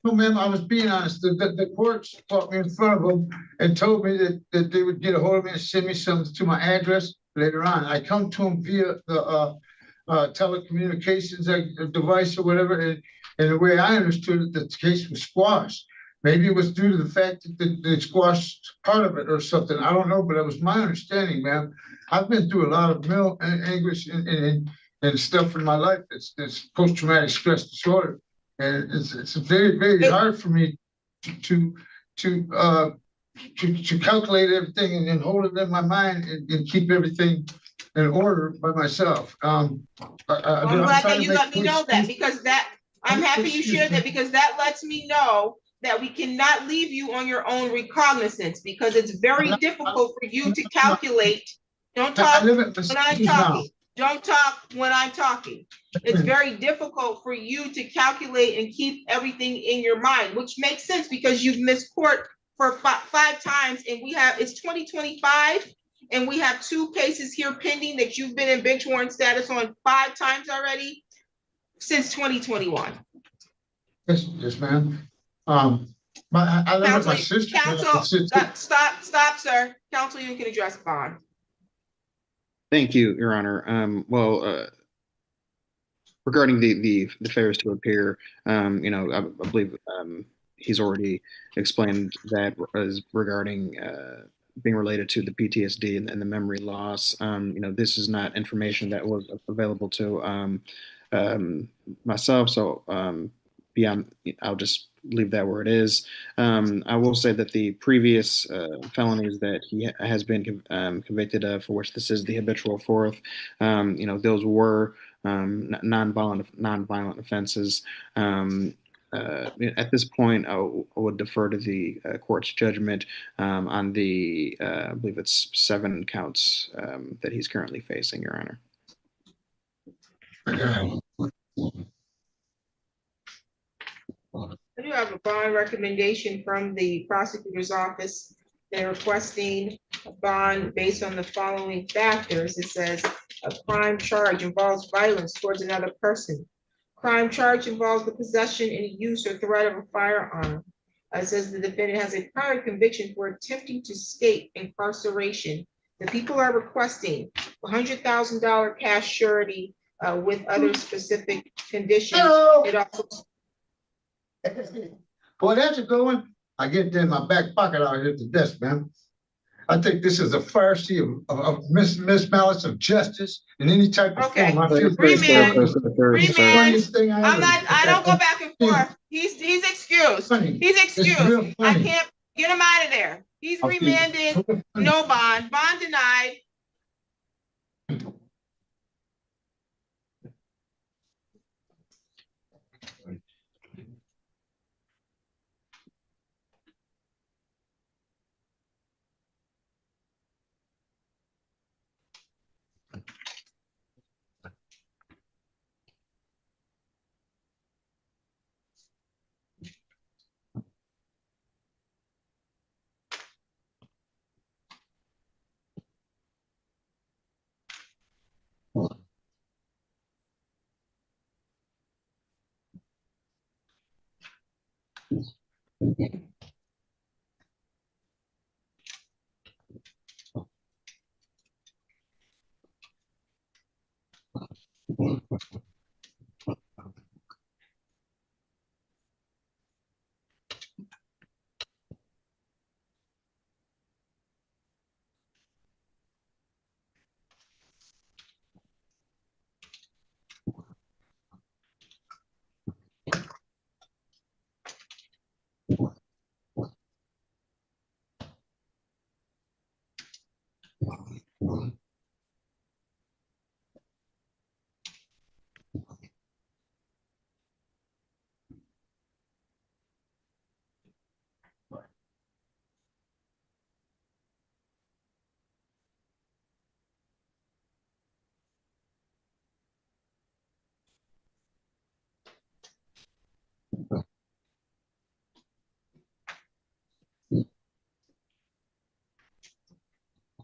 No, ma'am, I was being honest. The courts brought me in front of them and told me that they would get a hold of me and send me something to my address later on. I come to them via the telecommunications device or whatever, and the way I understood it, the case was squashed. Maybe it was due to the fact that they squashed part of it or something. I don't know, but it was my understanding, ma'am. I've been through a lot of mental anguish and stuff in my life. It's post-traumatic stress disorder, and it's very, very hard for me to calculate everything and then hold it in my mind and keep everything in order by myself. I'm glad that you let me know that because I'm happy you shared that because that lets me know that we cannot leave you on your own recognizance because it's very difficult for you to calculate. Don't talk when I'm talking. Don't talk when I'm talking. It's very difficult for you to calculate and keep everything in your mind, which makes sense because you've missed court for 5 times and it's 2025 and we have 2 cases here pending that you've been in bench warrant status on 5 times already since 2021. Yes, ma'am. I live with my Counsel, sister. counsel, stop, sir. Counsel, you can address bond. Thank you, Your Honor. Regarding the failures to appear, I believe he's already explained that as regarding being related to the PTSD and the memory loss. This is not information that was available to myself, so beyond, I'll just leave that where it is. I will say that the previous felonies that he has been convicted of, for which this is the habitual fourth, those were non-violent offenses. At this point, I would defer to the court's judgment on the, I believe it's 7 counts that he's currently facing, Your Honor. I do have a bond recommendation from the prosecutor's office. They're requesting a bond based on the following factors. It says a crime charge involves violence towards another person. Crime charge involves the possession and use or threat of a firearm. It says the defendant has a prior conviction for attempting to escape incarceration. The people are requesting $100,000 cash surety with other specific conditions. Hello. It also Well, that's a good one. I get it in my back pocket out here at the desk, man. I think this is a Pharisee of mismalice of justice in any type of Okay. form. I feel Remand. Funniest thing I don't go back and forth. He's excused. Funny. He's It's excused. real I funny. can't get him out of there. He's remanded. No bond. Bond denied.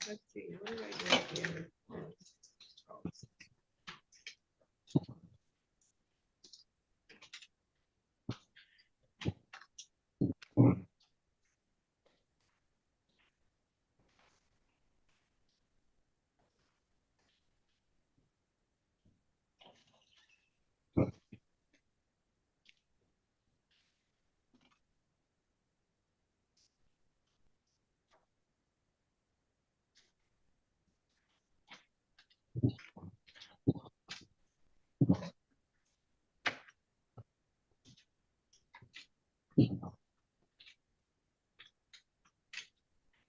Let's see. What did I do here?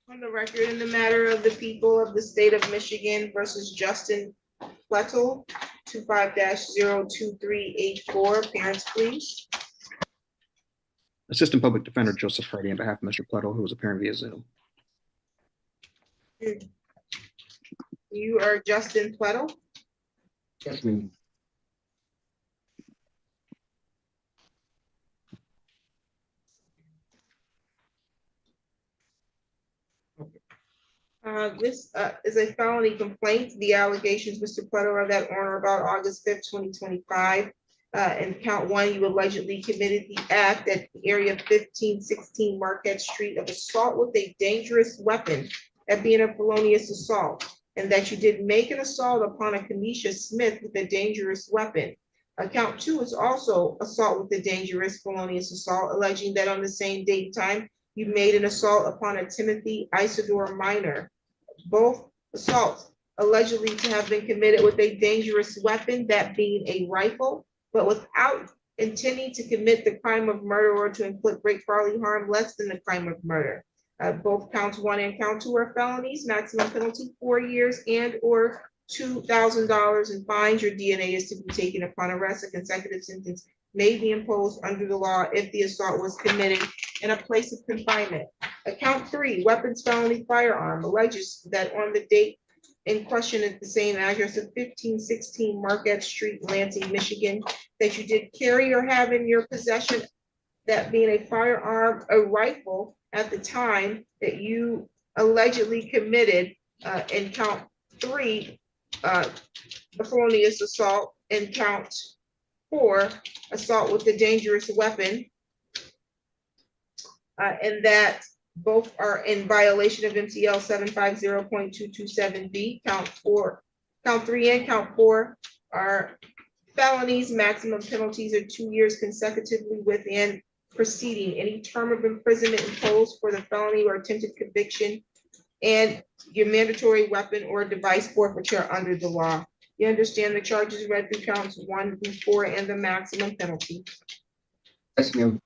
On the record, in the matter of the people of the state of Michigan versus Justin Plettel, 25-02384. Parents, please. Assistant Public Defender Joseph Hardy on behalf of Mr. Plettel, who was appearing via Zoom. You are Justin Plettel. Yes, ma'am. This is a felony complaint. The allegations, Mr. Plettel, are that on or about August 5th, 2025, In count one, you allegedly committed the act at the area 1516 Marquette Street of assault with a dangerous weapon, that being a felonious assault, and that you did make an assault upon a Kanisha Smith with a dangerous weapon. Count two is also assault with a dangerous felonious assault, alleging that on the same date and time, you made an assault upon a Timothy Isidore minor. Both assaults allegedly to have been committed with a dangerous weapon, that being a rifle, but without intending to commit the crime of murder or to inflict great bodily harm less than the crime of murder. Both counts one and count two are felonies, maximum penalty 4 years and or $2,000 in fines. Your DNA is to be taken upon arrest. A consecutive sentence may be imposed under the law if the assault was committed in a place of confinement. Count three, weapons felony firearm, alleges that on the date in question at the same address of 1516 Marquette Street, Lansing, Michigan, that you did carry or have in your possession, that being a firearm, a rifle, at the time that you allegedly committed in count three, a felonious assault, and count four, assault with a dangerous weapon, and that both are in violation of MCL 750.227B. Count three and count four are felonies. Maximum penalties are 2 years consecutively within proceeding. Any term of imprisonment imposed for the felony or attempted conviction, and your mandatory weapon or device forfeiture under the law. You understand the charges read through counts 1 through 4 and the maximum penalty. Yes, ma'am.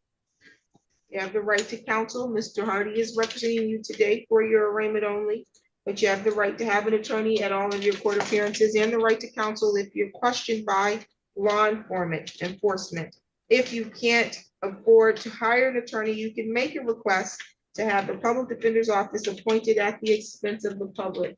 You have the right to counsel. Mr. Hardy is representing you today for your arraignment only, but you have the right to have an attorney at all of your court appearances and the right to counsel if you're questioned by law enforcement. If you can't afford to hire an attorney, you can make a request to have the public defender's office appointed at the expense of the public.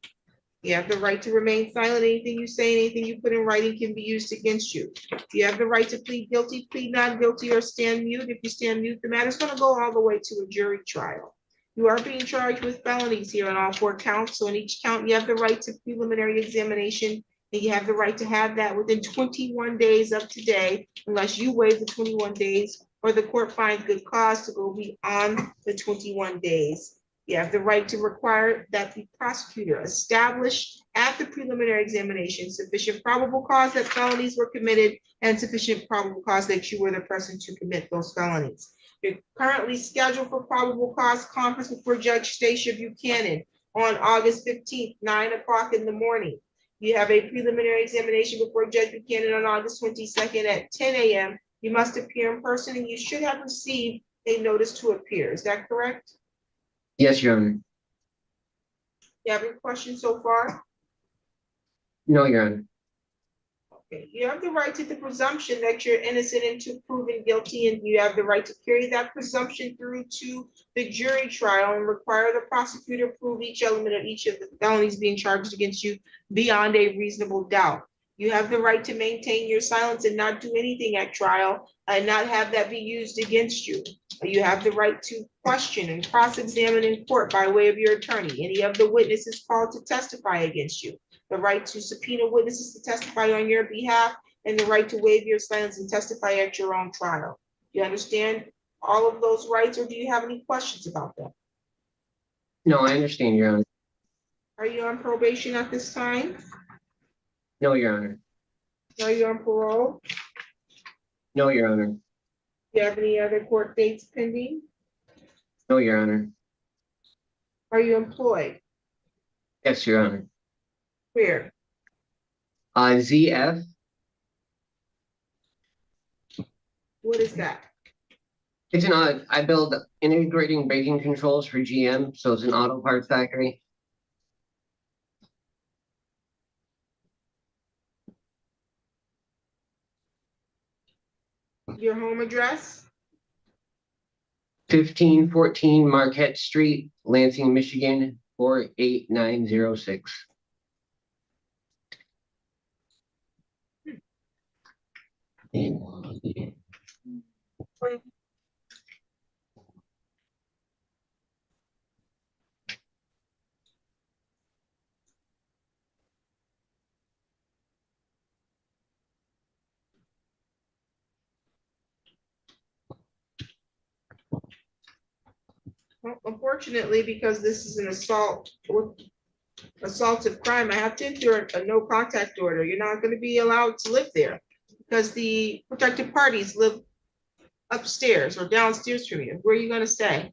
You have the right to remain silent. Anything you say, anything you put in writing can be used against you. You have the right to plead guilty, plead not guilty, or stand mute. If you stand mute, the matter's going to go all the way to a jury trial. You are being charged with felonies here on all 4 counts. So in each count, you have the right to preliminary examination, and you have the right to have that within 21 days of today, unless you waive the 21 days or the court finds good cause to go beyond the 21 days. You have the right to require that the prosecutor establish at the preliminary examination sufficient probable cause that felonies were committed and sufficient probable cause that you were the person to commit those felonies. You're currently scheduled for probable cause conference before Judge Stacia Buchanan on August 15th, 9 o'clock in the morning. You have a preliminary examination before Judge Buchanan on August 22nd at 10 a.m. You must appear in person, and you should have received a notice to appear. Is that correct? Yes, Your Honor. You have any questions so far? No, Your Honor. Okay, you have the right to the presumption that you're innocent until proven guilty, and you have the right to carry that presumption through to the jury trial and require the prosecutor prove each element of each of the felonies being charged against you beyond a reasonable doubt. You have the right to maintain your silence and not do anything at trial and not have that be used against you. You have the right to question and cross-examine in court by way of your attorney, any of the witnesses called to testify against you, the right to subpoena witnesses to testify on your behalf, and the right to waive your silence and testify at your own trial. Do you understand all of those rights, or do you have any questions about that? No, I understand, Your Honor. Are you on probation at this time? No, Your Honor. Are you on parole? No, Your Honor. Do you have any other court dates pending? No, Your Honor. Are you employed? Yes, Your Honor. Where? ZF. What is that? It's an I build integrating braking controls for GM, so it's an auto parts factory. Your home address? 1514 Marquette Street, Lansing, Michigan, 48906. Well, unfortunately, because this is an assaultive crime, I have to enter a no contact order. You're not gonna be allowed to live there because the protected parties live upstairs or downstairs from you. Where are you gonna stay?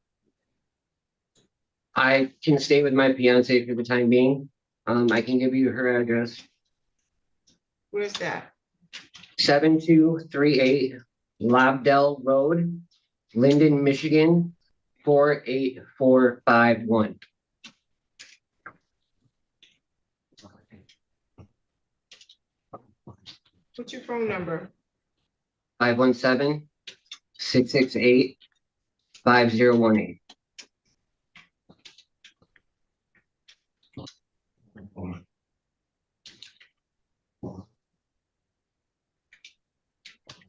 I can stay with my fiance for the time being. I can give you her address, Where's that? 7238 Lobdell Road, Linden, Michigan, 48451. What's your phone number? 517-668-5018.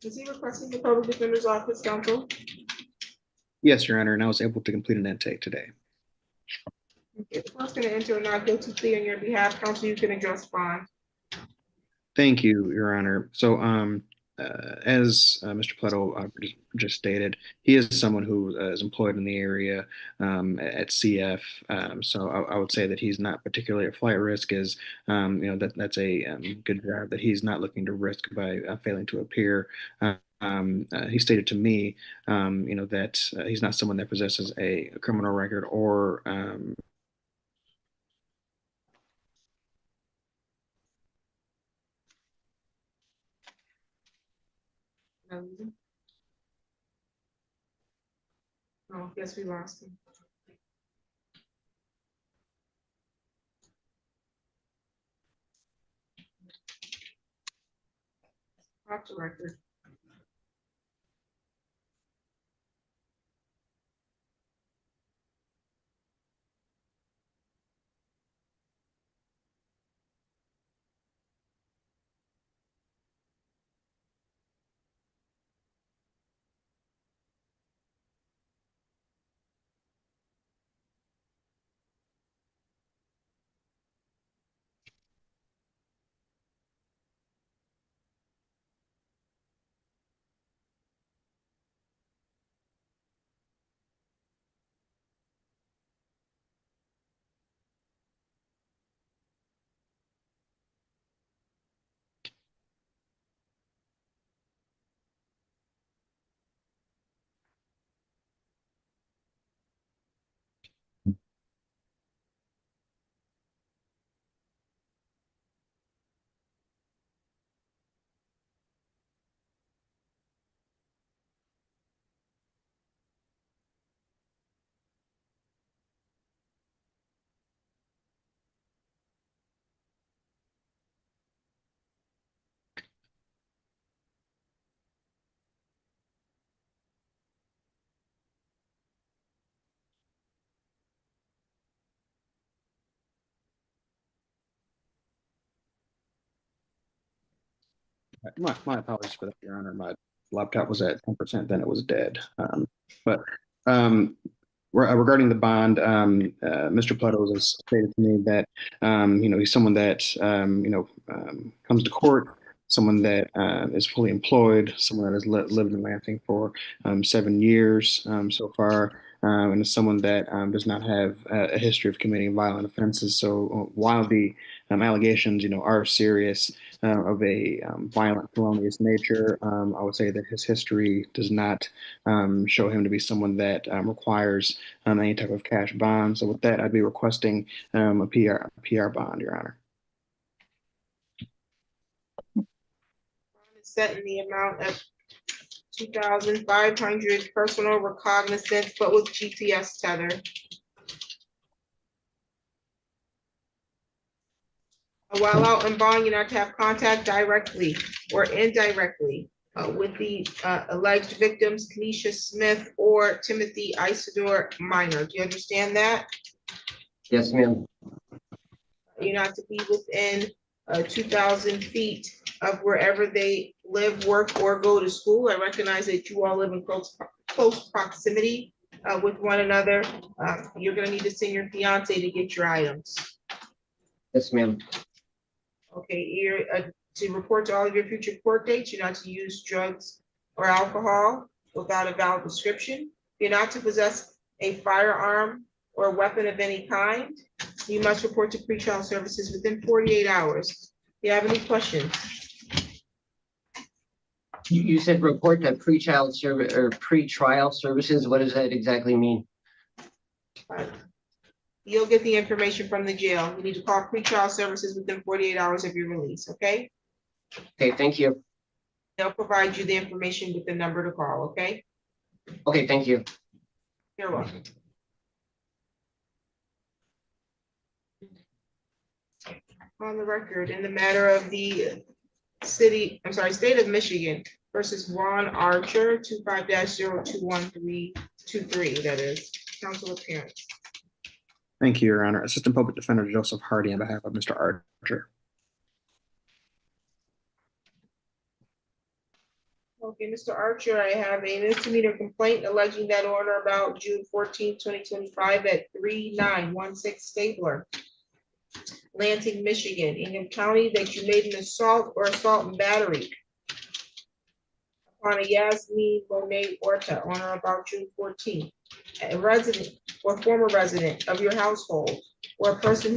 Is he requesting the public defender's office, counsel? Yes, Your Honor, and I was able to complete an intake today. Okay, the clerk's gonna enter a not guilty plea on your behalf. Counsel, you can address bond. Thank you, Your Honor. So, as Mr. Plato just stated, he is someone who is employed in the area at CF. So I would say that he's not particularly at flight risk. Is that's a good drive that he's not looking to risk by failing to appear. He stated to me, that he's not someone that possesses a criminal record or Oh, guess we lost him. Off the record. My apologies for that, Your Honor. My laptop was at 10%, then it was dead. But um, regarding the bond, Mr. Plato has stated to me that he's someone that comes to court, someone that is fully employed, someone that has lived in Lansing for 7 years so far, and is someone that does not have a history of committing violent offenses. So while the allegations, are serious of a violent, felonious nature, I would say that his history does not show him to be someone that requires any type of cash bond. So with that, I'd be requesting a PR bond, Your Honor. Set in the amount of 2,500 personal recognizance, but with GPS tether. While out on bond, you're not to have contact directly or indirectly with the alleged victims, Kenesha Smith or Timothy Isidore Minor. Do you understand that? Yes, ma'am. You're not to be within 2,000 feet of wherever they live, work, or go to school. I recognize that you all live in close proximity with one another. You're gonna need to send your fiance to get your items. Yes, ma'am. Okay, you're to report to all of your future court dates. You're not to use drugs or alcohol without a valid prescription. You're not to possess a firearm or weapon of any kind, you must report to pretrial services within 48 hours. Do you have any questions? You said report to pretrial service or pretrial services. What does that exactly mean? You'll get the information from the jail. You need to call pretrial services within 48 hours of your release, okay? Okay, thank you. They'll provide you the information with the number to call, okay? Okay, thank you. You're welcome. On the record, in the matter of the state of Michigan versus Ron Archer, 25-021323, that is, counsel appearance. Thank you, Your Honor. Assistant Public Defender Joseph Hardy on behalf of Mr. Archer. Okay, Mr. Archer, I have a misdemeanor complaint alleging that on or about June 14, 2025 at 3916 Stabler, Lansing, Michigan, Ingham County, that you made an assault or assault and battery on a Yasmin Monet Orta on or about June 14th, a resident or former resident of your household, or a person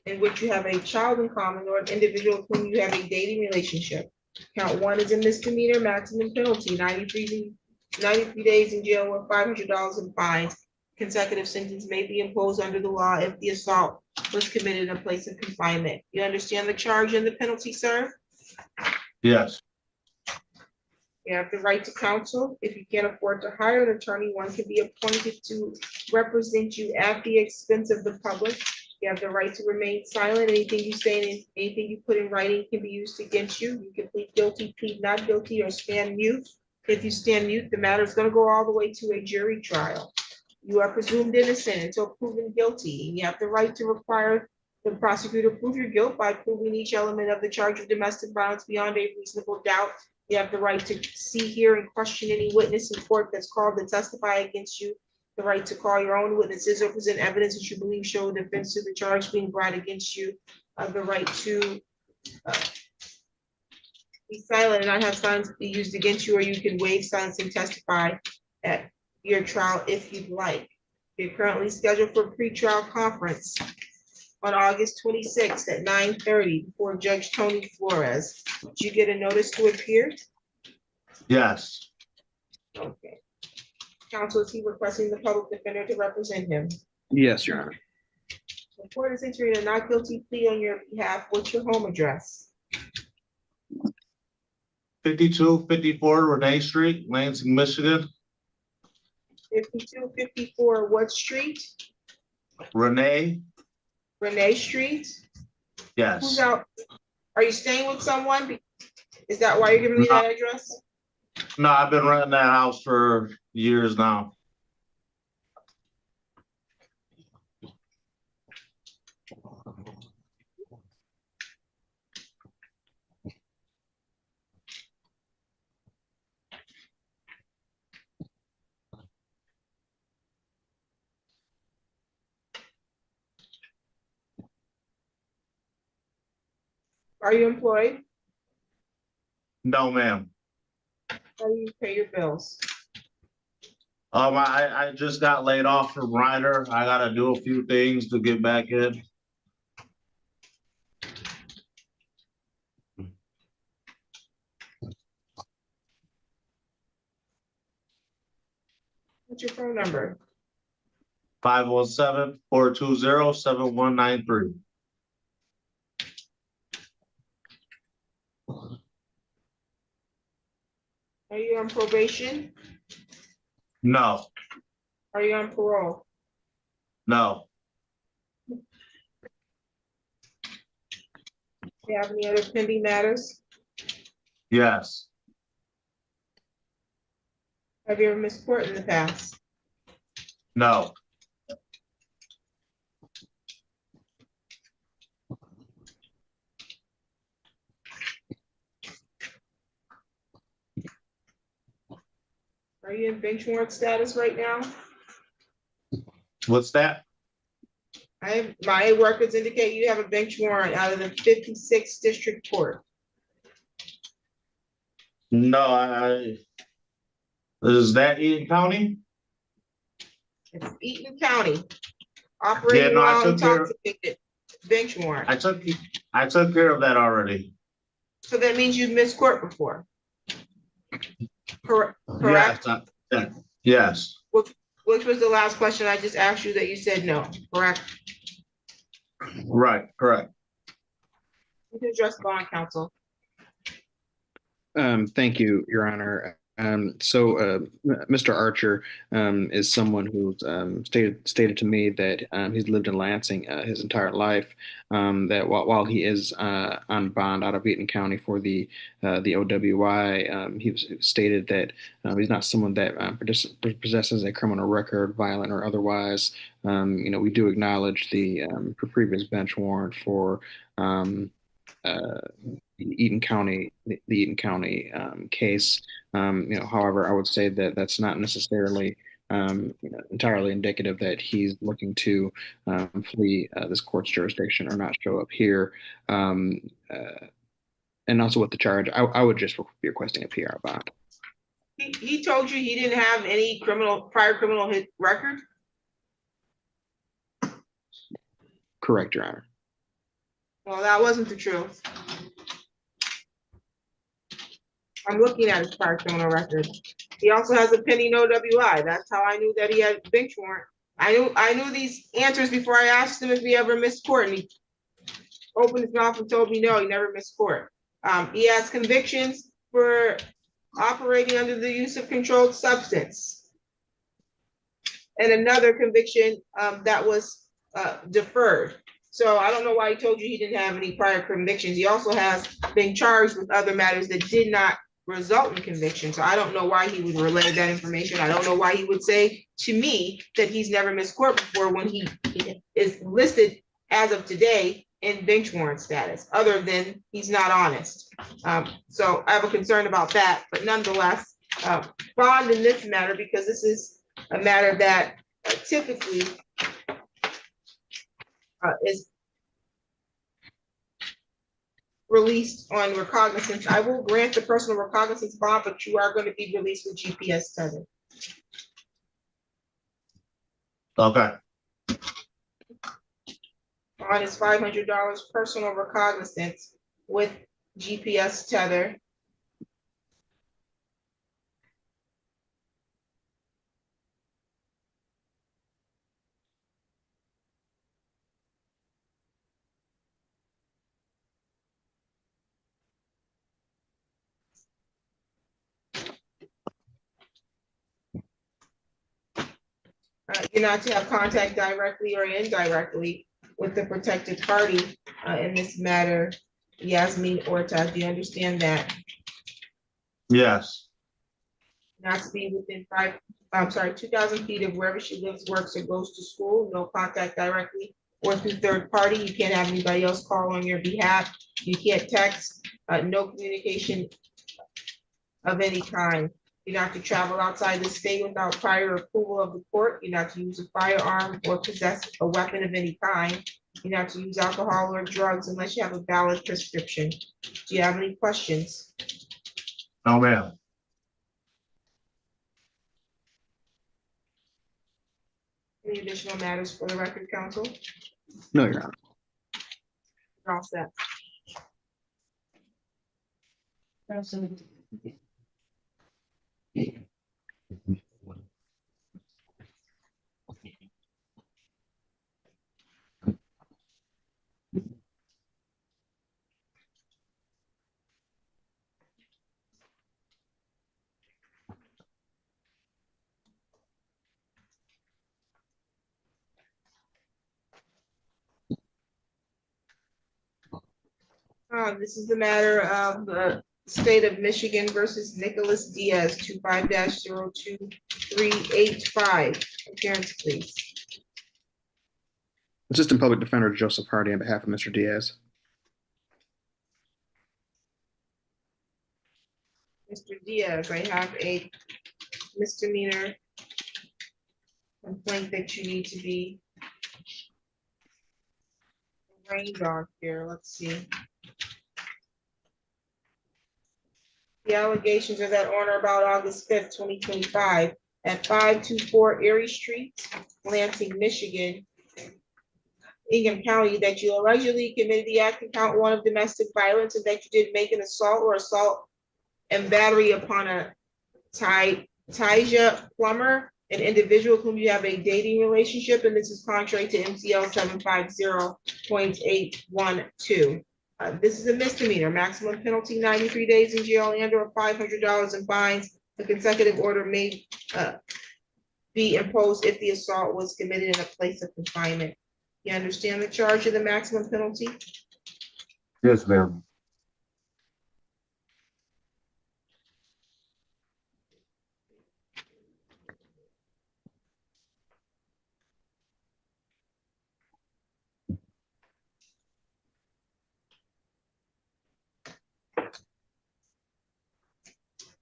in which you have a child in common, or an individual with whom you have a dating relationship. Count one is a misdemeanor, maximum penalty, 93 days in jail with $500 in fines. Consecutive sentence may be imposed under the law if the assault was committed in a place of confinement. You understand the charge and the penalty, sir? Yes. You have the right to counsel. If you can't afford to hire an attorney, one can be appointed to represent you at the expense of the public. You have the right to remain silent. Anything you say and anything you put in writing can be used against you. You can plead guilty, plead not guilty, or stand mute. If you stand mute, the matter is going to go all the way to a jury trial. You are presumed innocent until proven guilty. You have the right to require the prosecutor prove your guilt by proving each element of the charge of domestic violence beyond a reasonable doubt. You have the right to see, hear, and question any witness in court that's called to testify against you. The right to call your own witnesses or present evidence that you believe show defense to the charge being brought against you. The right to be silent and not have silence be used against you, or you can waive silence and testify at your trial if you'd like. You're currently scheduled for a pretrial conference on August 26th at 9:30 before Judge Tony Flores. Did you get a notice to appear? Yes. Okay. Counsel, is he requesting the public defender to represent him? Yes, Your Honor. The court is entering a not guilty plea on your behalf. What's your home address? 5254 Renee Street, Lansing, Michigan. 5254 what street? Renee. Renee Street? Yes. Who's out? Are you staying with someone? Is that why you're giving me that address? No, I've been renting that house for years now. Are you employed? No, ma'am. How do you pay your bills? I just got laid off from Ryder. I gotta do a few things to get back in. What's your phone number? 517-420-7193. Are you on probation? No, Are you on parole? no. Do you have any other pending matters? Yes. Have you ever missed court in the past? No. Are you in bench warrant status right now? What's that? My records indicate you have a bench warrant out of the 56th District Court. No, is that Eaton County? It's Eaton County. Operating no, I while took care- intoxicated, bench warrant. I took care of that already. So that means you've missed court before. Correct? Yes, yes. Which was the last question I just asked you that you said no, correct? Right, correct. You can address bond counsel. Thank you, Your Honor. Mr. Archer is someone who's stated to me that he's lived in Lansing his entire life. That while he is on bond out of Eaton County for the OWI, he stated that he's not someone that possesses a criminal record, violent or otherwise. We do acknowledge the previous bench warrant for the Eaton County case. However, I would say that that's not necessarily entirely indicative that he's looking to flee this court's jurisdiction or not show up here. And also with the charge, I would just be requesting a PR bond. He told you he didn't have any prior criminal record? Correct, Your Honor. Well, that wasn't the truth. I'm looking at his prior criminal record. He also has a pending OWI. That's how I knew that he had a bench warrant. I knew these answers before I asked him if he ever missed court, and he opened his mouth and told me no, he never missed court. He has convictions for operating under the use of controlled substance, and another conviction that was deferred. So I don't know why he told you he didn't have any prior convictions. He also has been charged with other matters that did not result in conviction. So I don't know why he would relay that information. I don't know why he would say to me that he's never missed court before when he is listed as of today in bench warrant status, other than he's not honest. So I have a concern about that, but nonetheless, bond in this matter, because this is a matter that typically is released on recognizance. I will grant the personal recognizance bond, but you are going to be released with GPS tether. Okay. Bond is $500 personal recognizance with GPS tether. You're not to have contact directly or indirectly with the protected party in this matter, Yasmin Orta. Do you understand that? Yes. Not to be within 2,000 feet of wherever she lives, works, or goes to school. No contact directly or through third party. You can't have anybody else call on your behalf. You can't text. No communication of any kind. You're not to travel outside the state without prior approval of the court. You're not to use a firearm or possess a weapon of any kind. You're not to use alcohol or drugs unless you have a valid prescription. Do you have any questions? No, ma'am. Any additional matters for the record, counsel? No, Your Honor. You're all set. This is the matter of the state of Michigan versus Nicholas Diaz, 25-02385. Appearance, please. Assistant Public Defender Joseph Hardy on behalf of Mr. Diaz. Mr. Diaz, I have a misdemeanor complaint that you need to be arraigned on here. Let's see. The allegations are that on or about August 5th, 2025, at 524 Erie Street, Lansing, Michigan, Ingham County, that you allegedly committed the act in count 1 of domestic violence, and that you did make an assault or assault and battery upon a Tyja Plummer, an individual whom you have a dating relationship, and this is contrary to MCL 750.812. This is a misdemeanor, maximum penalty 93 days in jail and or $500 in fines. The consecutive order may be imposed if the assault was committed in a place of confinement. You understand the charge of the maximum penalty? Yes, ma'am.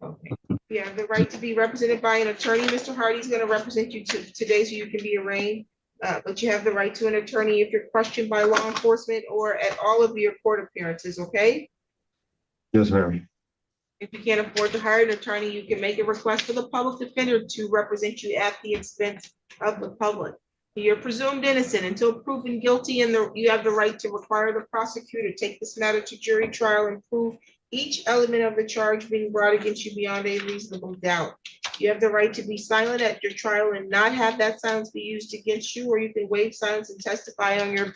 Okay. You have the right to be represented by an attorney. Mr. Hardy's going to represent you today so you can be arraigned. But you have the right to an attorney if you're questioned by law enforcement or at all of your court appearances, okay? Yes, ma'am. If you can't afford to hire an attorney, you can make a request for the public defender to represent you at the expense of the public. You're presumed innocent until proven guilty, and you have the right to require the prosecutor to take this matter to jury trial and prove each element of the charge being brought against you beyond a reasonable doubt. You have the right to be silent at your trial and not have that silence be used against you, or you can waive silence and testify on your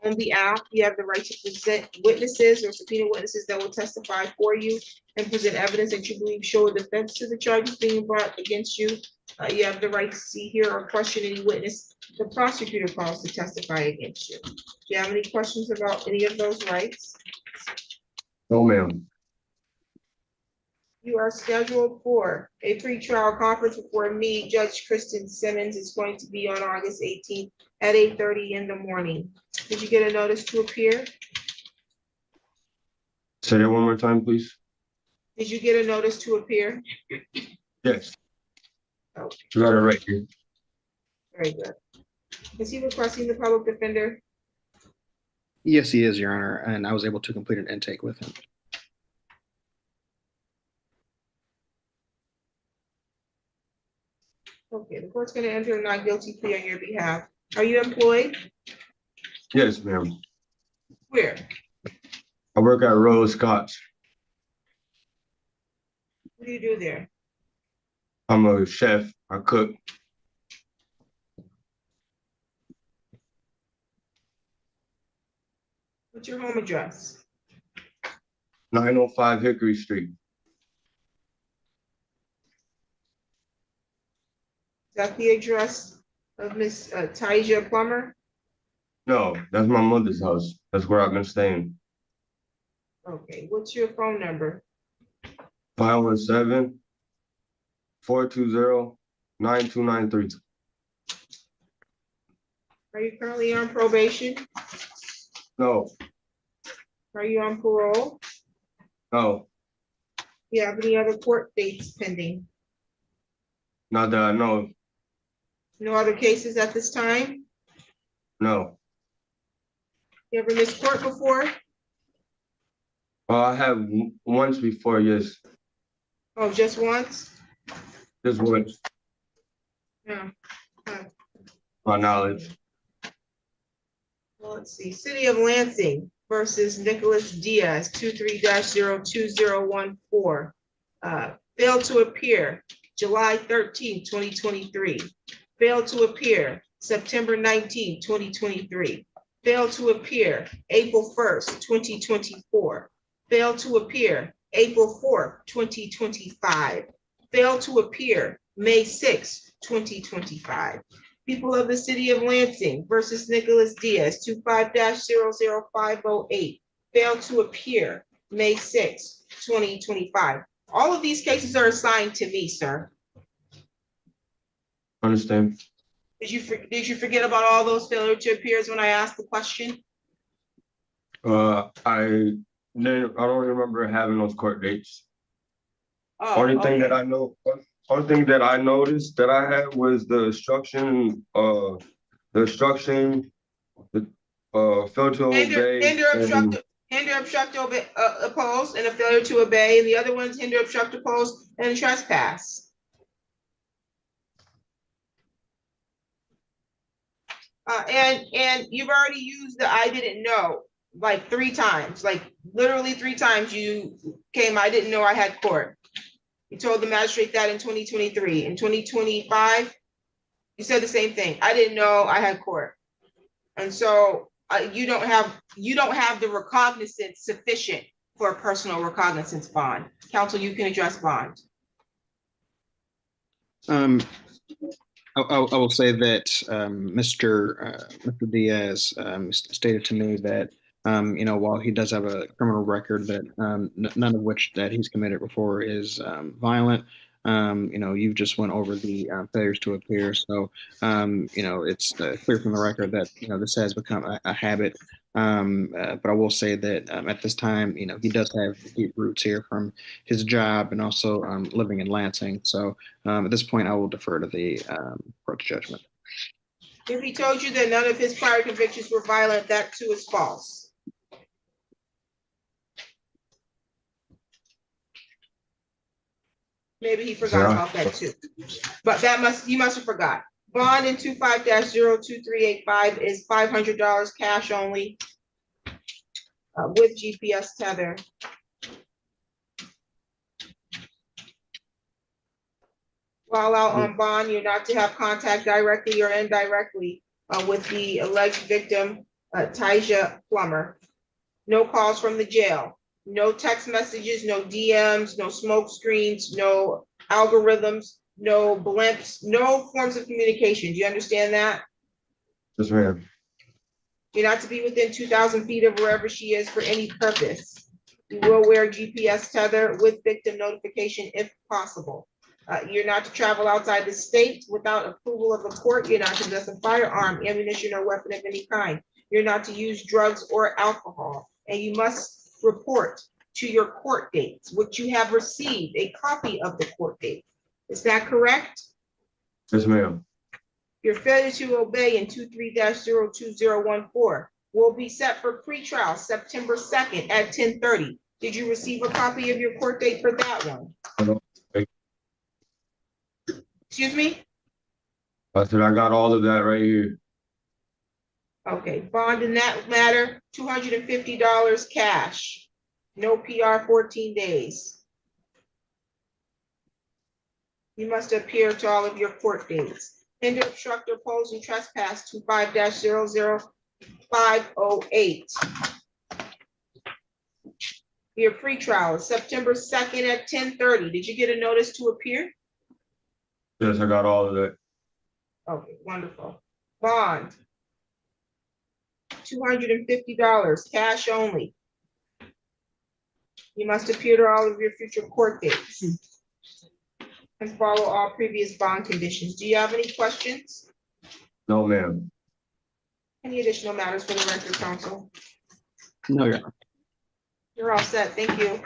own behalf. You have the right to present witnesses or subpoena witnesses that will testify for you and present evidence that you believe show a defense to the charges being brought against you. You have the right to see, hear, or question any witness the prosecutor calls to testify against you. Do you have any questions about any of those rights? No, ma'am. You are scheduled for a pretrial conference before me, Judge Kristen Simmons. Is going to be on August 18th at 8:30 in the morning. Did you get a notice to appear? Say that one more time, please. Did you get a notice to appear? Yes. Okay, You got it right here. very good. Is he requesting the public defender? Yes, he is, Your Honor, and I was able to complete an intake with him. Okay, the court's going to enter a not guilty plea on your behalf. Are you employed? Yes, ma'am. Where? I work at Rose Scott's. What do you do there? I'm a chef. I cook. What's your home address? 905 Hickory Street. Is that the address of Miss Tyja Plummer? No, that's my mother's house. That's where I've been staying. Okay, what's your phone number? 517-420-9293. Are you currently on probation? No, Are you on parole? no, Do you have any other court dates pending? not that I know. No other cases at this time? No. You ever missed court before? I have once before, yes. Oh, just once? Just once, Yeah. my knowledge. Well, let's see, City of Lansing versus Nicholas Diaz, 23-02014. Failed to appear July 13, 2023. Failed to appear September 19, 2023. Failed to appear April 1st, 2024. Failed to appear April 4th, 2025. Failed to appear May 6th, 2025. People of the City of Lansing versus Nicholas Diaz, 25-00508. Failed to appear May 6th, 2025. All of these cases are assigned to me, sir. Understand? Did you forget about all those failure to appears when I asked the question? I don't remember having those court dates. Oh, Only thing okay. that I know, only thing that I noticed that I had was the instruction, fail to obey. Hinder, obstruct, oppose, and a failure to obey, and the other one's hinder, obstruct, oppose, and trespass. And you've already used the I didn't know like 3 times, like literally 3 times you came, I didn't know I had court. You told the magistrate that in 2023. In 2025, you said the same thing. I didn't know I had court. And so you don't have the recognizance sufficient for a personal recognizance bond. Counsel, you can address bond. I will say that Mr. Diaz stated to me that while he does have a criminal record that none of which that he's committed before is violent. You've just went over the failures to appear. So, it's clear from the record that, this has become a habit. But I will say that at this time, he does have deep roots here from his job and also living in Lansing. So at this point, I will defer to the court's judgment. If he told you that none of his prior convictions were violent, that too is false. Maybe he forgot about that too. But you must have forgot. Bond in 25-02385 is $500 cash only with GPS tether. While out on bond, you're not to have contact directly or indirectly with the alleged victim, Taija Plummer. No calls from the jail. No text messages, no DMs, no smoke screens, no algorithms, no blimps, no forms of communication. Do you understand that? Yes, ma'am. You're not to be within 2,000 feet of wherever she is for any purpose. You will wear GPS tether with victim notification if possible. You're not to travel outside the state without approval of the court. You're not to possess a firearm, ammunition, or weapon of any kind. You're not to use drugs or alcohol. And you must report to your court dates, which you have received a copy of the court date. Is that correct? Yes, ma'am. Your failure to obey in 23-02014 will be set for pretrial September 2nd at 10:30. Did you receive a copy of your court date for that one? Excuse me? I said I got all of that right here. Okay, bond in that matter, $250 cash. No PR 14 days. You must appear to all of your court dates. Hinder, obstruct, or oppose and trespass 25-00508. Your pretrial is September 2nd at 10:30. Did you get a notice to appear? Yes, I got all of that. Okay, wonderful. Bond. $250, cash only. You must appear to all of your future court dates and follow all previous bond conditions. Do you have any questions? No, ma'am. Any additional matters for the record, counsel? No, Your Honor. You're all set. Thank you.